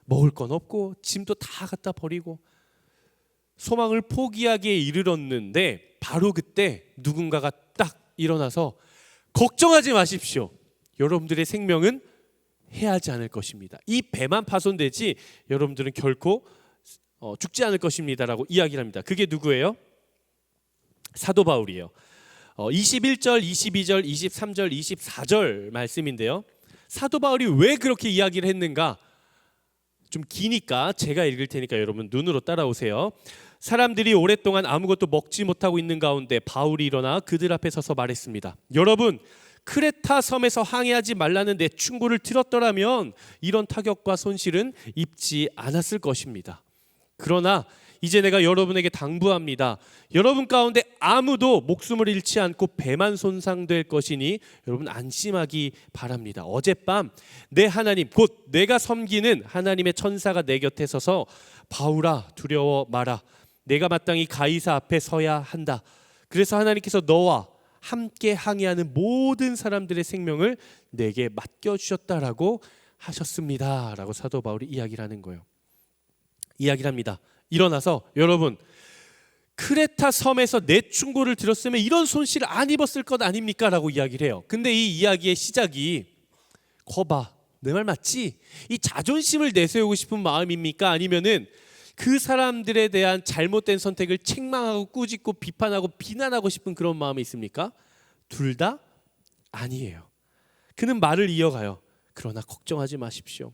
먹을 건 없고 짐도 다 갖다 버리고 소망을 포기하기에 이르렀는데 바로 그때 누군가가 딱 일어나서 걱정하지 마십시오. 여러분들의 생명은 해하지 않을 것입니다. 이 배만 파손되지 여러분들은 결코 죽지 않을 것입니다라고 이야기를 합니다. 그게 누구예요? 사도 바울이에요. 21절, 22절, 23절, 24절 말씀인데요. 사도 바울이 왜 그렇게 이야기를 했는가? 좀 기니까 제가 읽을 테니까 여러분 눈으로 따라오세요. 사람들이 오랫동안 아무것도 먹지 못하고 있는 가운데 바울이 일어나 그들 앞에 서서 말했습니다. 여러분, 크레타 섬에서 항해하지 말라는 내 충고를 들었더라면 이런 타격과 손실은 입지 않았을 것입니다. 그러나 이제 내가 여러분에게 당부합니다. 여러분 가운데 아무도 목숨을 잃지 않고 배만 손상될 것이니 여러분 안심하기 바랍니다. 어젯밤 내 하나님 곧 내가 섬기는 하나님의 천사가 내 곁에 서서 바울아 두려워 마라. 내가 마땅히 가이사 앞에 서야 한다. 그래서 하나님께서 너와 함께 항해하는 모든 사람들의 생명을 내게 맡겨주셨다라고 하셨습니다. 라고 사도 바울이 이야기를 하는 거예요. 이야기를 합니다. 일어나서 여러분 크레타 섬에서 내 충고를 들었으면 이런 손실을 안 입었을 것 아닙니까? 라고 이야기를 해요. 근데 이 이야기의 시작이 거봐 내 말 맞지? 이 자존심을 내세우고 싶은 마음입니까? 아니면은 그 사람들에 대한 잘못된 선택을 책망하고 꾸짖고 비판하고 비난하고 싶은 그런 마음이 있습니까? 둘 다 아니에요. 그는 말을 이어가요. 그러나 걱정하지 마십시오.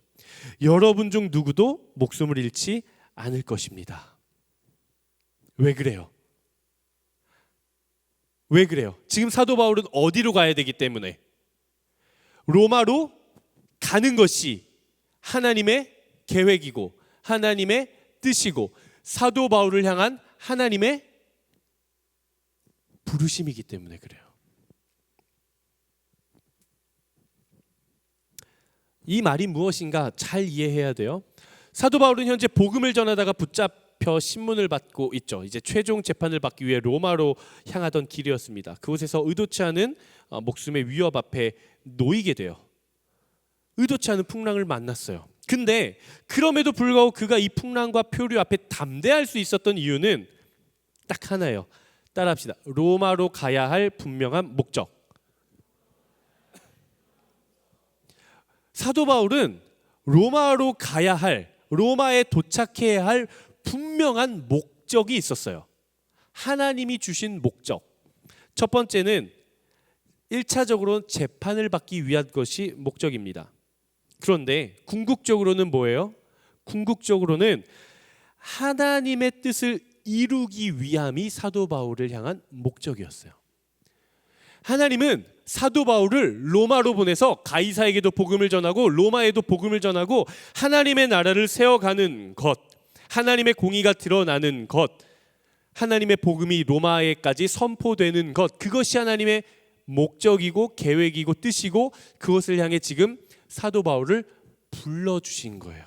여러분 중 누구도 목숨을 잃지 않을 것입니다. 왜 그래요? 왜 그래요? 지금 사도 바울은 어디로 가야 되기 때문에 로마로 가는 것이 하나님의 계획이고 하나님의 뜻이고 사도 바울을 향한 하나님의 부르심이기 때문에 그래요. 이 말이 무엇인가 잘 이해해야 돼요. 사도 바울은 현재 복음을 전하다가 붙잡혀 신문을 받고 있죠. 이제 최종 재판을 받기 위해 로마로 향하던 길이었습니다. 그곳에서 의도치 않은 목숨의 위협 앞에 놓이게 돼요. 의도치 않은 풍랑을 만났어요. 근데 그럼에도 불구하고 그가 이 풍랑과 표류 앞에 담대할 수 있었던 이유는 딱 하나예요. 따라합시다. 로마로 가야 할 분명한 목적. 사도 바울은 로마로 가야 할, 로마에 도착해야 할 분명한 목적이 있었어요. 하나님이 주신 목적. 첫 번째는 1차적으로는 재판을 받기 위한 것이 목적입니다. 그런데 궁극적으로는 뭐예요? 궁극적으로는 하나님의 뜻을 이루기 위함이 사도 바울을 향한 목적이었어요. 하나님은 사도 바울을 로마로 보내서 가이사에게도 복음을 전하고 로마에도 복음을 전하고 하나님의 나라를 세워가는 것, 하나님의 공의가 드러나는 것, 하나님의 복음이 로마에까지 선포되는 것, 그것이 하나님의 목적이고 계획이고 뜻이고 그것을 향해 지금 사도 바울을 불러주신 거예요.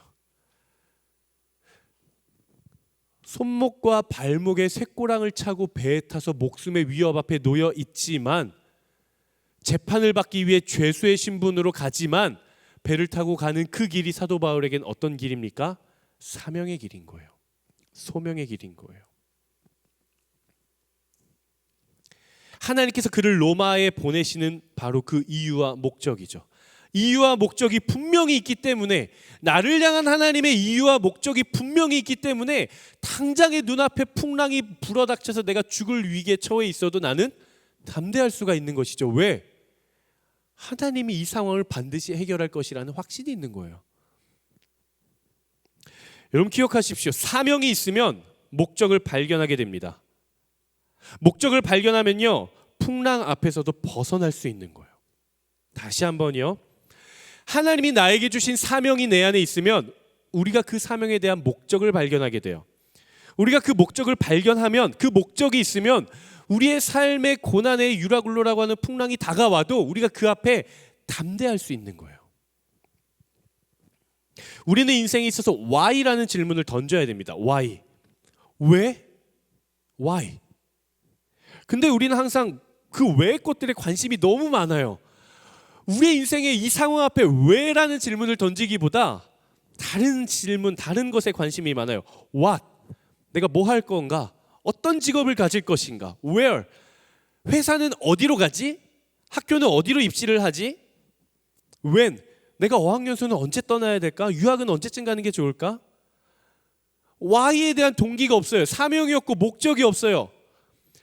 손목과 발목에 쇠꼬랑을 차고 배에 타서 목숨의 위협 앞에 놓여 있지만 재판을 받기 위해 죄수의 신분으로 가지만 배를 타고 가는 그 길이 사도 바울에겐 어떤 길입니까? 사명의 길인 거예요. 소명의 길인 거예요. 하나님께서 그를 로마에 보내시는 바로 그 이유와 목적이죠. 이유와 목적이 분명히 있기 때문에 나를 향한 하나님의 이유와 목적이 분명히 있기 때문에 당장의 눈앞에 풍랑이 불어닥쳐서 내가 죽을 위기에 처해 있어도 나는 담대할 수가 있는 것이죠. 왜? 하나님이 이 상황을 반드시 해결할 것이라는 확신이 있는 거예요. 여러분 기억하십시오. 사명이 있으면 목적을 발견하게 됩니다. 목적을 발견하면요 풍랑 앞에서도 벗어날 수 있는 거예요. 다시 한번요. 하나님이 나에게 주신 사명이 내 안에 있으면 우리가 그 사명에 대한 목적을 발견하게 돼요. 우리가 그 목적을 발견하면 그 목적이 있으면 우리의 삶의 고난의 유라굴로라고 하는 풍랑이 다가와도 우리가 그 앞에 담대할 수 있는 거예요. 우리는 인생에 있어서 why라는 질문을 던져야 됩니다. why? 왜? why? 근데 우리는 항상 그 왜 것들에 관심이 너무 많아요. 우리의 인생에 이 상황 앞에 왜라는 질문을 던지기보다 다른 질문, 다른 것에 관심이 많아요. what? 내가 뭐 할 건가? 어떤 직업을 가질 것인가? where? 회사는 어디로 가지? 학교는 어디로 입시를 하지? when? 내가 어학연수는 언제 떠나야 될까? 유학은 언제쯤 가는 게 좋을까? why에 대한 동기가 없어요. 사명이 없고 목적이 없어요.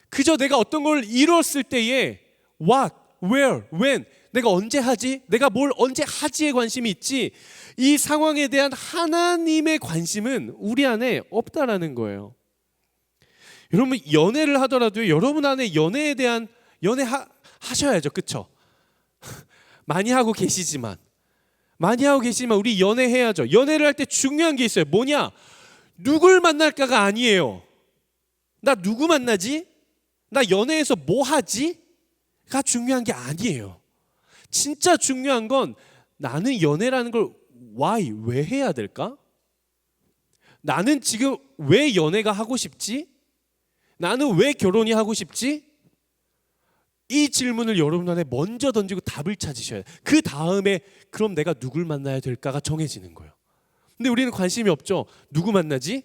그저 내가 어떤 걸 이뤘을 때에 what, where, when, 내가 언제 하지? 내가 뭘 언제 하지에 관심이 있지, 이 상황에 대한 하나님의 관심은 우리 안에 없다라는 거예요. 여러분 연애를 하더라도 여러분 안에 연애에 대한 하셔야죠. 그렇죠? 많이 하고 계시지만 우리 연애해야죠. 연애를 할 때 중요한 게 있어요. 뭐냐? 누굴 만날까가 아니에요. 나 누구 만나지? 나 연애에서 뭐 하지? 가 중요한 게 아니에요. 진짜 중요한 건 나는 연애라는 걸 why, 왜 해야 될까? 나는 지금 왜 연애가 하고 싶지? 나는 왜 결혼이 하고 싶지? 이 질문을 여러분 안에 먼저 던지고 답을 찾으셔야 돼요. 그 다음에 그럼 내가 누굴 만나야 될까가 정해지는 거예요. 근데 우리는 관심이 없죠. 누구 만나지?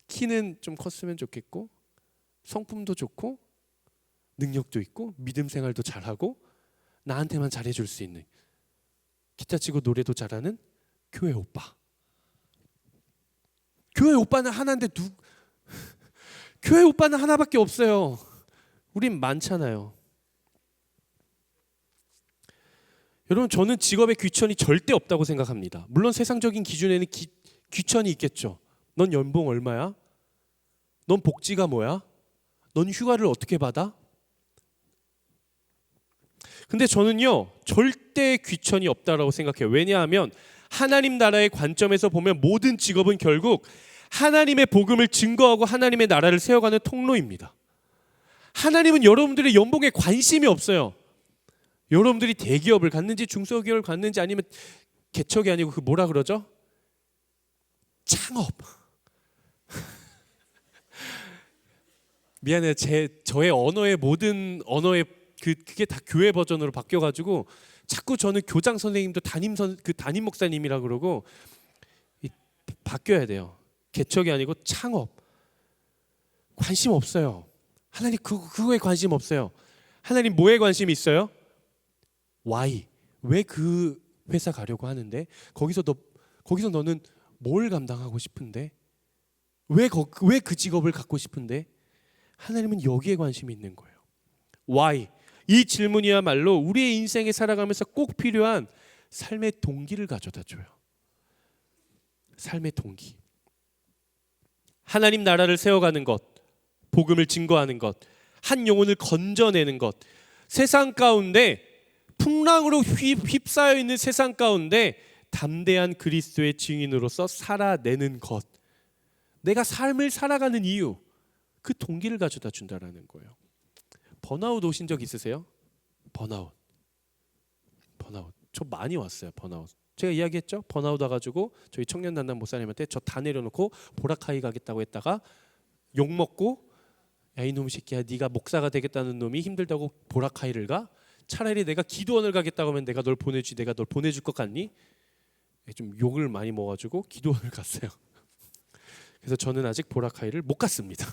키는 좀 컸으면 좋겠고, 성품도 좋고, 능력도 있고, 믿음 생활도 잘하고, 나한테만 잘해줄 수 있는, 기타 치고 노래도 잘하는 교회 오빠. 교회 오빠는 하나인데 교회 오빠는 하나밖에 없어요. 우린 많잖아요. 여러분 저는 직업에 귀천이 절대 없다고 생각합니다. 물론 세상적인 기준에는 귀천이 있겠죠. 넌 연봉 얼마야? 넌 복지가 뭐야? 넌 휴가를 어떻게 받아? 근데 저는요 절대 귀천이 없다라고 생각해요. 왜냐하면 하나님 나라의 관점에서 보면 모든 직업은 결국 하나님의 복음을 증거하고 하나님의 나라를 세워가는 통로입니다. 하나님은 여러분들의 연봉에 관심이 없어요. 여러분들이 대기업을 갔는지 중소기업을 갔는지 아니면 개척이 아니고 그 뭐라 그러죠? 창업. 미안해요. 저의 언어의 모든 언어의 그게 다 교회 버전으로 바뀌어가지고 자꾸 저는 교장 선생님도 담임 목사님이라 그러고 바뀌어야 돼요. 개척이 아니고 창업. 관심 없어요. 하나님 그거에 관심 없어요. 하나님 뭐에 관심이 있어요? why, 왜 그 회사 가려고 하는데? 거기서 너는 뭘 감당하고 싶은데? 왜 그 직업을 갖고 싶은데? 하나님은 여기에 관심이 있는 거예요. why, 이 질문이야말로 우리의 인생에 살아가면서 꼭 필요한 삶의 동기를 가져다 줘요. 삶의 동기. 하나님 나라를 세워가는 것, 복음을 증거하는 것, 한 영혼을 건져내는 것, 세상 가운데 풍랑으로 휩싸여 있는 세상 가운데 담대한 그리스도의 증인으로서 살아내는 것, 내가 삶을 살아가는 이유, 그 동기를 가져다 준다라는 거예요. 번아웃 오신 적 있으세요? 번아웃. 저 많이 왔어요. 번아웃. 제가 이야기했죠. 번아웃 와가지고 저희 청년 단단 목사님한테 저 다 내려놓고 보라카이 가겠다고 했다가 욕 먹고, 야 이놈 새끼야, 네가 목사가 되겠다는 놈이 힘들다고 보라카이를 가? 차라리 내가 기도원을 가겠다고 하면 내가 널 보내줄 것 같니? 좀 욕을 많이 먹어가지고 기도원을 갔어요. 그래서 저는 아직 보라카이를 못 갔습니다.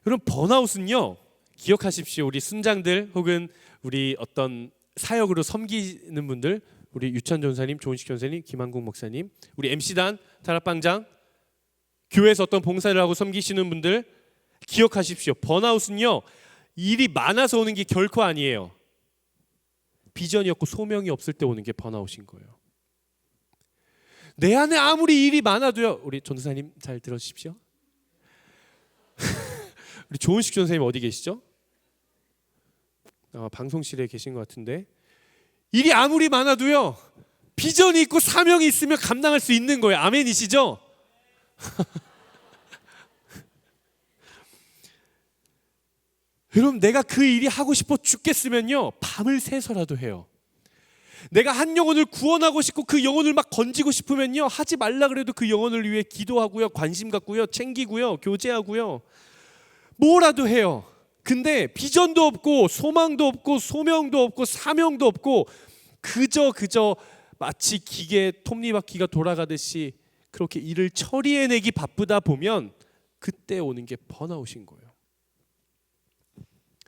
여러분 번아웃은요, 기억하십시오. 우리 순장들 혹은 우리 어떤 사역으로 섬기는 분들, 우리 유찬 전사님, 조은식 전사님, 김한국 목사님, 우리 MC단, 다락방장, 교회에서 어떤 봉사를 하고 섬기시는 분들 기억하십시오. 번아웃은요 일이 많아서 오는 게 결코 아니에요. 비전이 없고 소명이 없을 때 오는 게 번아웃인 거예요. 내 안에 아무리 일이 많아도요, 우리 전사님 잘 들어주십시오. 우리 조은식 전사님 어디 계시죠? 방송실에 계신 것 같은데, 일이 아무리 많아도요 비전이 있고 사명이 있으면 감당할 수 있는 거예요. 아멘이시죠? 여러분 내가 그 일이 하고 싶어 죽겠으면요 밤을 새서라도 해요. 내가 한 영혼을 구원하고 싶고 그 영혼을 막 건지고 싶으면요 하지 말라 그래도 그 영혼을 위해 기도하고요, 관심 갖고요, 챙기고요, 교제하고요, 뭐라도 해요. 근데 비전도 없고 소망도 없고 소명도 없고 사명도 없고 그저 마치 기계 톱니바퀴가 돌아가듯이 그렇게 일을 처리해내기 바쁘다 보면 그때 오는 게 번아웃인 거예요.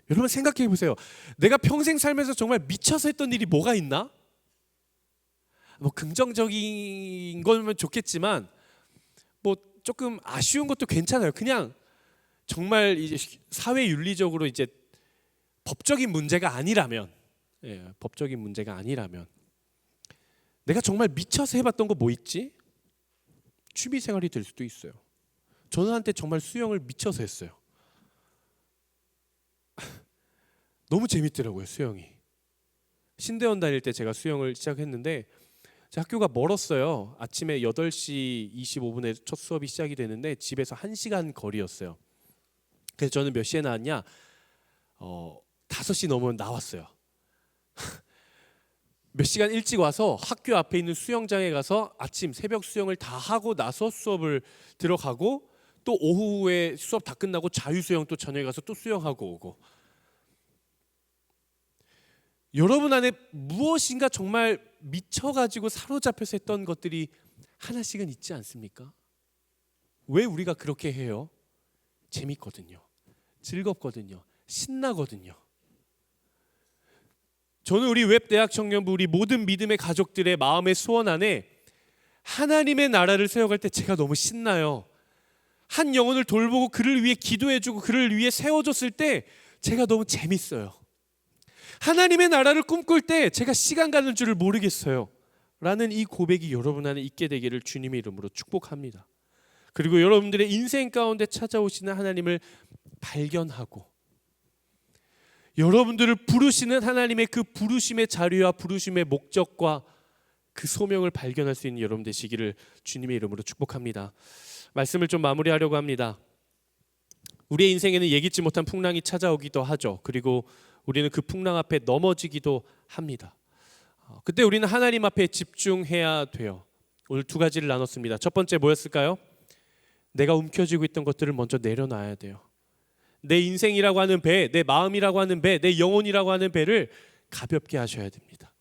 여러분 생각해 보세요. 내가 평생 살면서 정말 미쳐서 했던 일이 뭐가 있나? 뭐 긍정적인 거면 좋겠지만 뭐 조금 아쉬운 것도 괜찮아요. 그냥 정말 이제 사회 윤리적으로 이제 법적인 문제가 아니라면, 법적인 문제가 아니라면 내가 정말 미쳐서 해봤던 거 뭐 있지? 취미 생활이 될 수도 있어요. 저는 한때 정말 수영을 미쳐서 했어요. 너무 재밌더라고요, 수영이. 신대원 다닐 때 제가 수영을 시작했는데 제 학교가 멀었어요. 아침에 8시 25분에 첫 수업이 시작이 되는데 집에서 1시간 거리였어요. 그래서 저는 몇 시에 나왔냐? 5시 넘으면 나왔어요. 몇 시간 일찍 와서 학교 앞에 있는 수영장에 가서 아침 새벽 수영을 다 하고 나서 수업을 들어가고, 또 오후에 수업 다 끝나고 자유수영 또 저녁에 가서 또 수영하고 오고. 여러분 안에 무엇인가 정말 미쳐가지고 사로잡혀서 했던 것들이 하나씩은 있지 않습니까? 왜 우리가 그렇게 해요? 재밌거든요. 즐겁거든요. 신나거든요. 저는 우리 웹대학 청년부, 우리 모든 믿음의 가족들의 마음의 소원 안에 하나님의 나라를 세워갈 때 제가 너무 신나요. 한 영혼을 돌보고 그를 위해 기도해주고 그를 위해 세워줬을 때 제가 너무 재밌어요. 하나님의 나라를 꿈꿀 때 제가 시간 가는 줄을 모르겠어요 라는 이 고백이 여러분 안에 있게 되기를 주님의 이름으로 축복합니다. 그리고 여러분들의 인생 가운데 찾아오시는 하나님을 발견하고 여러분들을 부르시는 하나님의 그 부르심의 자리와 부르심의 목적과 그 소명을 발견할 수 있는 여러분 되시기를 주님의 이름으로 축복합니다. 말씀을 좀 마무리하려고 합니다. 우리의 인생에는 예기치 못한 풍랑이 찾아오기도 하죠. 그리고 우리는 그 풍랑 앞에 넘어지기도 합니다. 그때 우리는 하나님 앞에 집중해야 돼요. 오늘 두 가지를 나눴습니다. 첫 번째 뭐였을까요? 내가 움켜쥐고 있던 것들을 먼저 내려놔야 돼요. 내 인생이라고 하는 배, 내 마음이라고 하는 배, 내 영혼이라고 하는 배를 가볍게 하셔야 됩니다.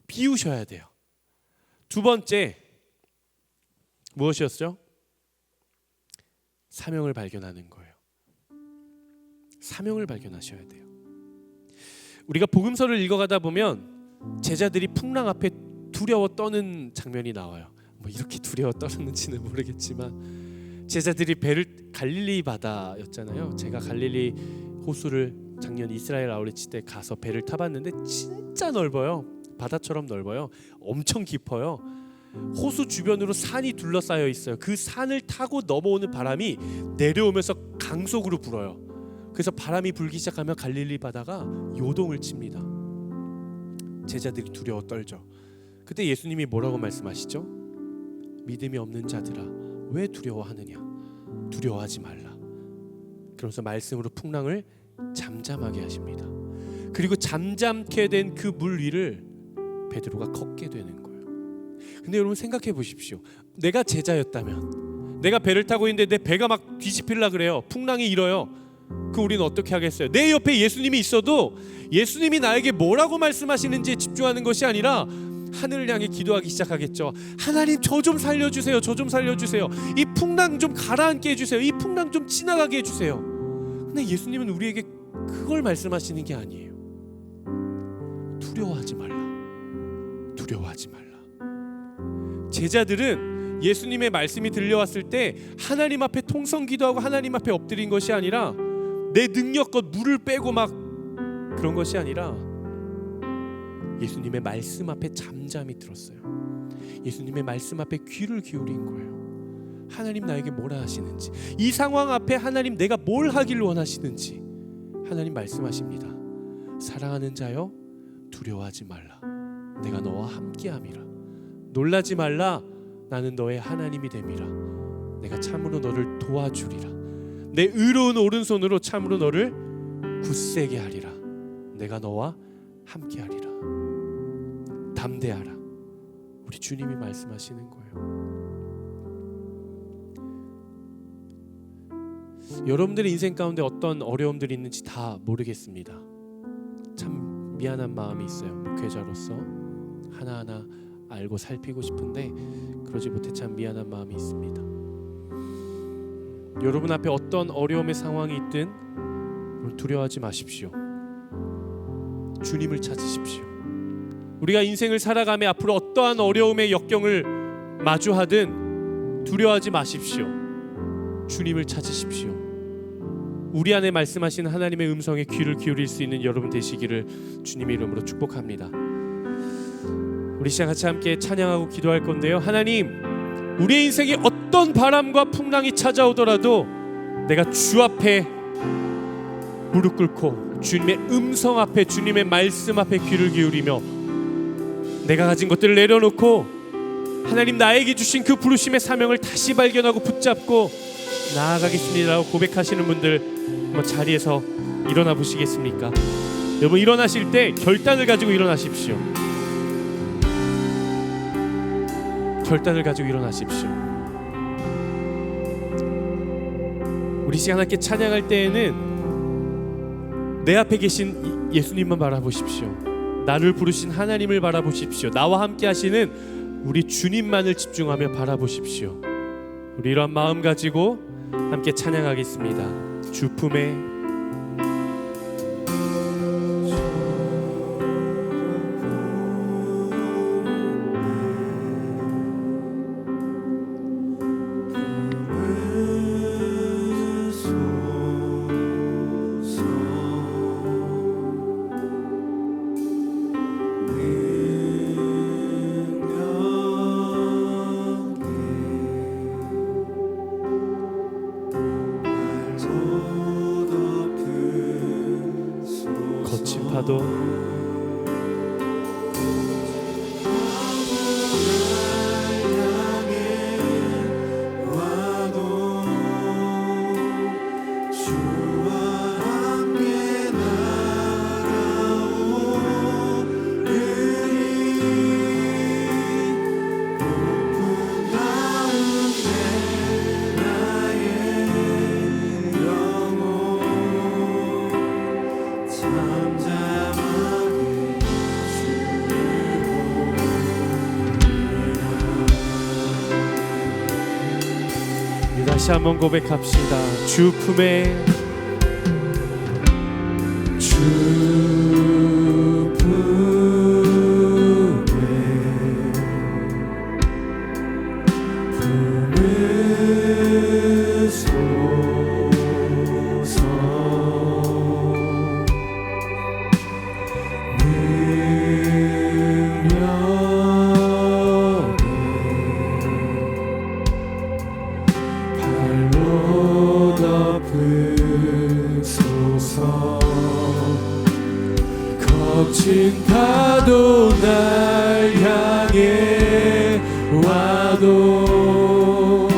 비우셔야 돼요. 두 번째 무엇이었죠? 사명을 발견하는 거예요. 사명을 발견하셔야 돼요. 우리가 복음서를 읽어가다 보면 제자들이 풍랑 앞에 두려워 떠는 장면이 나와요. 뭐 이렇게 두려워 떨었는지는 모르겠지만 제자들이 배를 갈릴리 바다였잖아요. 제가 갈릴리 호수를 작년 이스라엘 아울렛 때 가서 배를 타봤는데 진짜 넓어요. 바다처럼 넓어요. 엄청 깊어요. 호수 주변으로 산이 둘러싸여 있어요. 그 산을 타고 넘어오는 바람이 내려오면서 강속으로 불어요. 그래서 바람이 불기 시작하면 갈릴리 바다가 요동을 칩니다. 제자들이 두려워 떨죠. 그때 예수님이 뭐라고 말씀하시죠? 믿음이 없는 자들아 왜 두려워하느냐? 두려워하지 말라. 그러면서 말씀으로 풍랑을 잠잠하게 하십니다. 그리고 잠잠케 된 그 물 위를 베드로가 걷게 되는 거예요. 근데 여러분 생각해 보십시오. 내가 제자였다면, 내가 배를 타고 있는데 내 배가 막 뒤집히려 그래요. 풍랑이 일어요. 그 우리는 어떻게 하겠어요? 내 옆에 예수님이 있어도 예수님이 나에게 뭐라고 말씀하시는지에 집중하는 것이 아니라 하늘을 향해 기도하기 시작하겠죠. 하나님 저 좀 살려주세요. 저 좀 살려주세요. 이 풍랑 좀 가라앉게 해주세요. 이 풍랑 좀 지나가게 해주세요. 근데 예수님은 우리에게 그걸 말씀하시는 게 아니에요. 두려워하지 말라. 두려워하지 말라. 제자들은 예수님의 말씀이 들려왔을 때 하나님 앞에 통성기도하고 하나님 앞에 엎드린 것이 아니라 내 능력껏 물을 빼고 막 그런 것이 아니라 예수님의 말씀 앞에 잠잠히 들었어요. 예수님의 말씀 앞에 귀를 기울인 거예요. 하나님 나에게 뭐라 하시는지, 이 상황 앞에 하나님 내가 뭘 하길 원하시는지 하나님 말씀하십니다. 사랑하는 자여 두려워하지 말라. 내가 너와 함께함이라. 놀라지 말라. 나는 너의 하나님이 됨이라. 내가 참으로 너를 도와주리라. 내 의로운 오른손으로 참으로 너를 굳세게 하리라. 내가 너와 함께하리라. 담대하라. 우리 주님이 말씀하시는 거예요. 여러분들의 인생 가운데 어떤 어려움들이 있는지 다 모르겠습니다. 참 미안한 마음이 있어요. 목회자로서 하나하나 알고 살피고 싶은데 그러지 못해 참 미안한 마음이 있습니다. 여러분 앞에 어떤 어려움의 상황이 있든 두려워하지 마십시오. 주님을 찾으십시오. 우리가 인생을 살아가며 앞으로 어떠한 어려움의 역경을 마주하든 두려워하지 마십시오. 주님을 찾으십시오. 우리 안에 말씀하시는 하나님의 음성에 귀를 기울일 수 있는 여러분 되시기를 주님의 이름으로 축복합니다. 우리 시간 같이 함께 찬양하고 기도할 건데요. 하나님, 우리의 인생에 어떤 바람과 풍랑이 찾아오더라도 내가 주 앞에 무릎 꿇고 주님의 음성 앞에, 주님의 말씀 앞에 귀를 기울이며 내가 가진 것들을 내려놓고 하나님 나에게 주신 그 부르심의 사명을 다시 발견하고 붙잡고 나아가겠습니다라고 고백하시는 분들 한번 자리에서 일어나 보시겠습니까? 여러분, 일어나실 때 결단을 가지고 일어나십시오. 결단을 가지고 일어나십시오. 우리 시간 함께 찬양할 때에는 내 앞에 계신 예수님만 바라보십시오. 나를 부르신 하나님을 바라보십시오. 나와 함께 하시는 우리 주님만을 집중하며 바라보십시오. 우리 이러한 마음 가지고 함께 찬양하겠습니다. 주 품에 거친 파도 다시 한번 고백합시다. 주 품에 주 품에 품으소서 거친 파도 날 향해 와도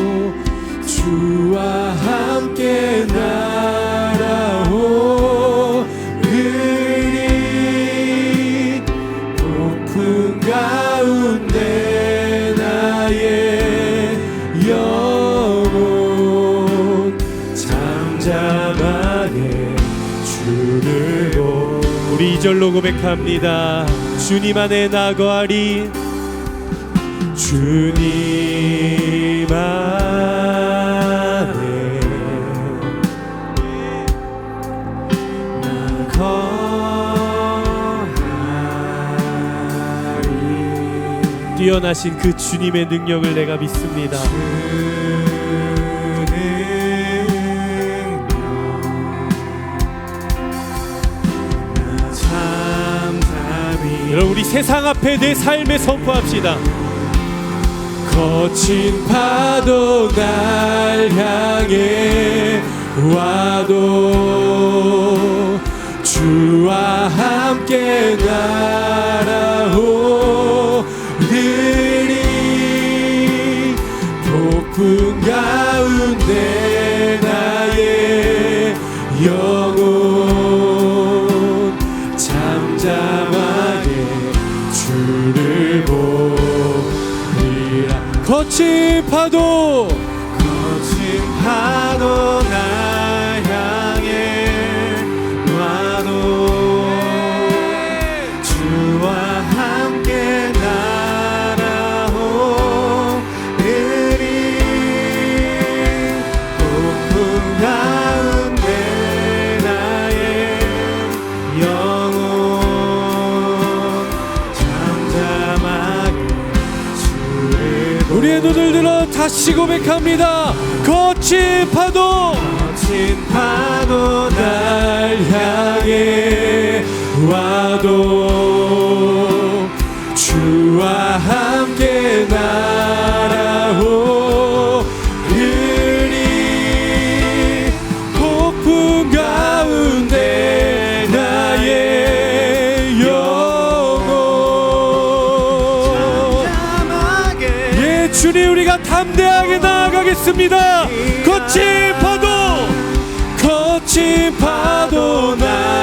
주와 함께 날아오르리 높은 가운데 나의 영혼 잠잠하게 주를 보고 우리 2절로 고백합니다. 주님 안에 나 거하리 주님 안에 나 거하리 뛰어나신 그 주님의 능력을 내가 믿습니다. 여러분, 우리 세상 앞에 내 삶에 선포합시다. 거친 파도 날 향해 와도 주와 함께 날아오르리 높은 가운데 나의 영혼 잠잠하게 주를 보리라. 거친 파도 날 향해 와도 주와 함께 날아오르리 높은 가운데 나의 영혼 우리의 눈을 들어 다시 고백합니다. 거친 파도 거친 파도 날 향해 와도 주와 함께 날아오르리. 폭풍 가운데 나의 영혼 예 주님 우리가 담대하게 나아가겠습니다. 거친 파도 날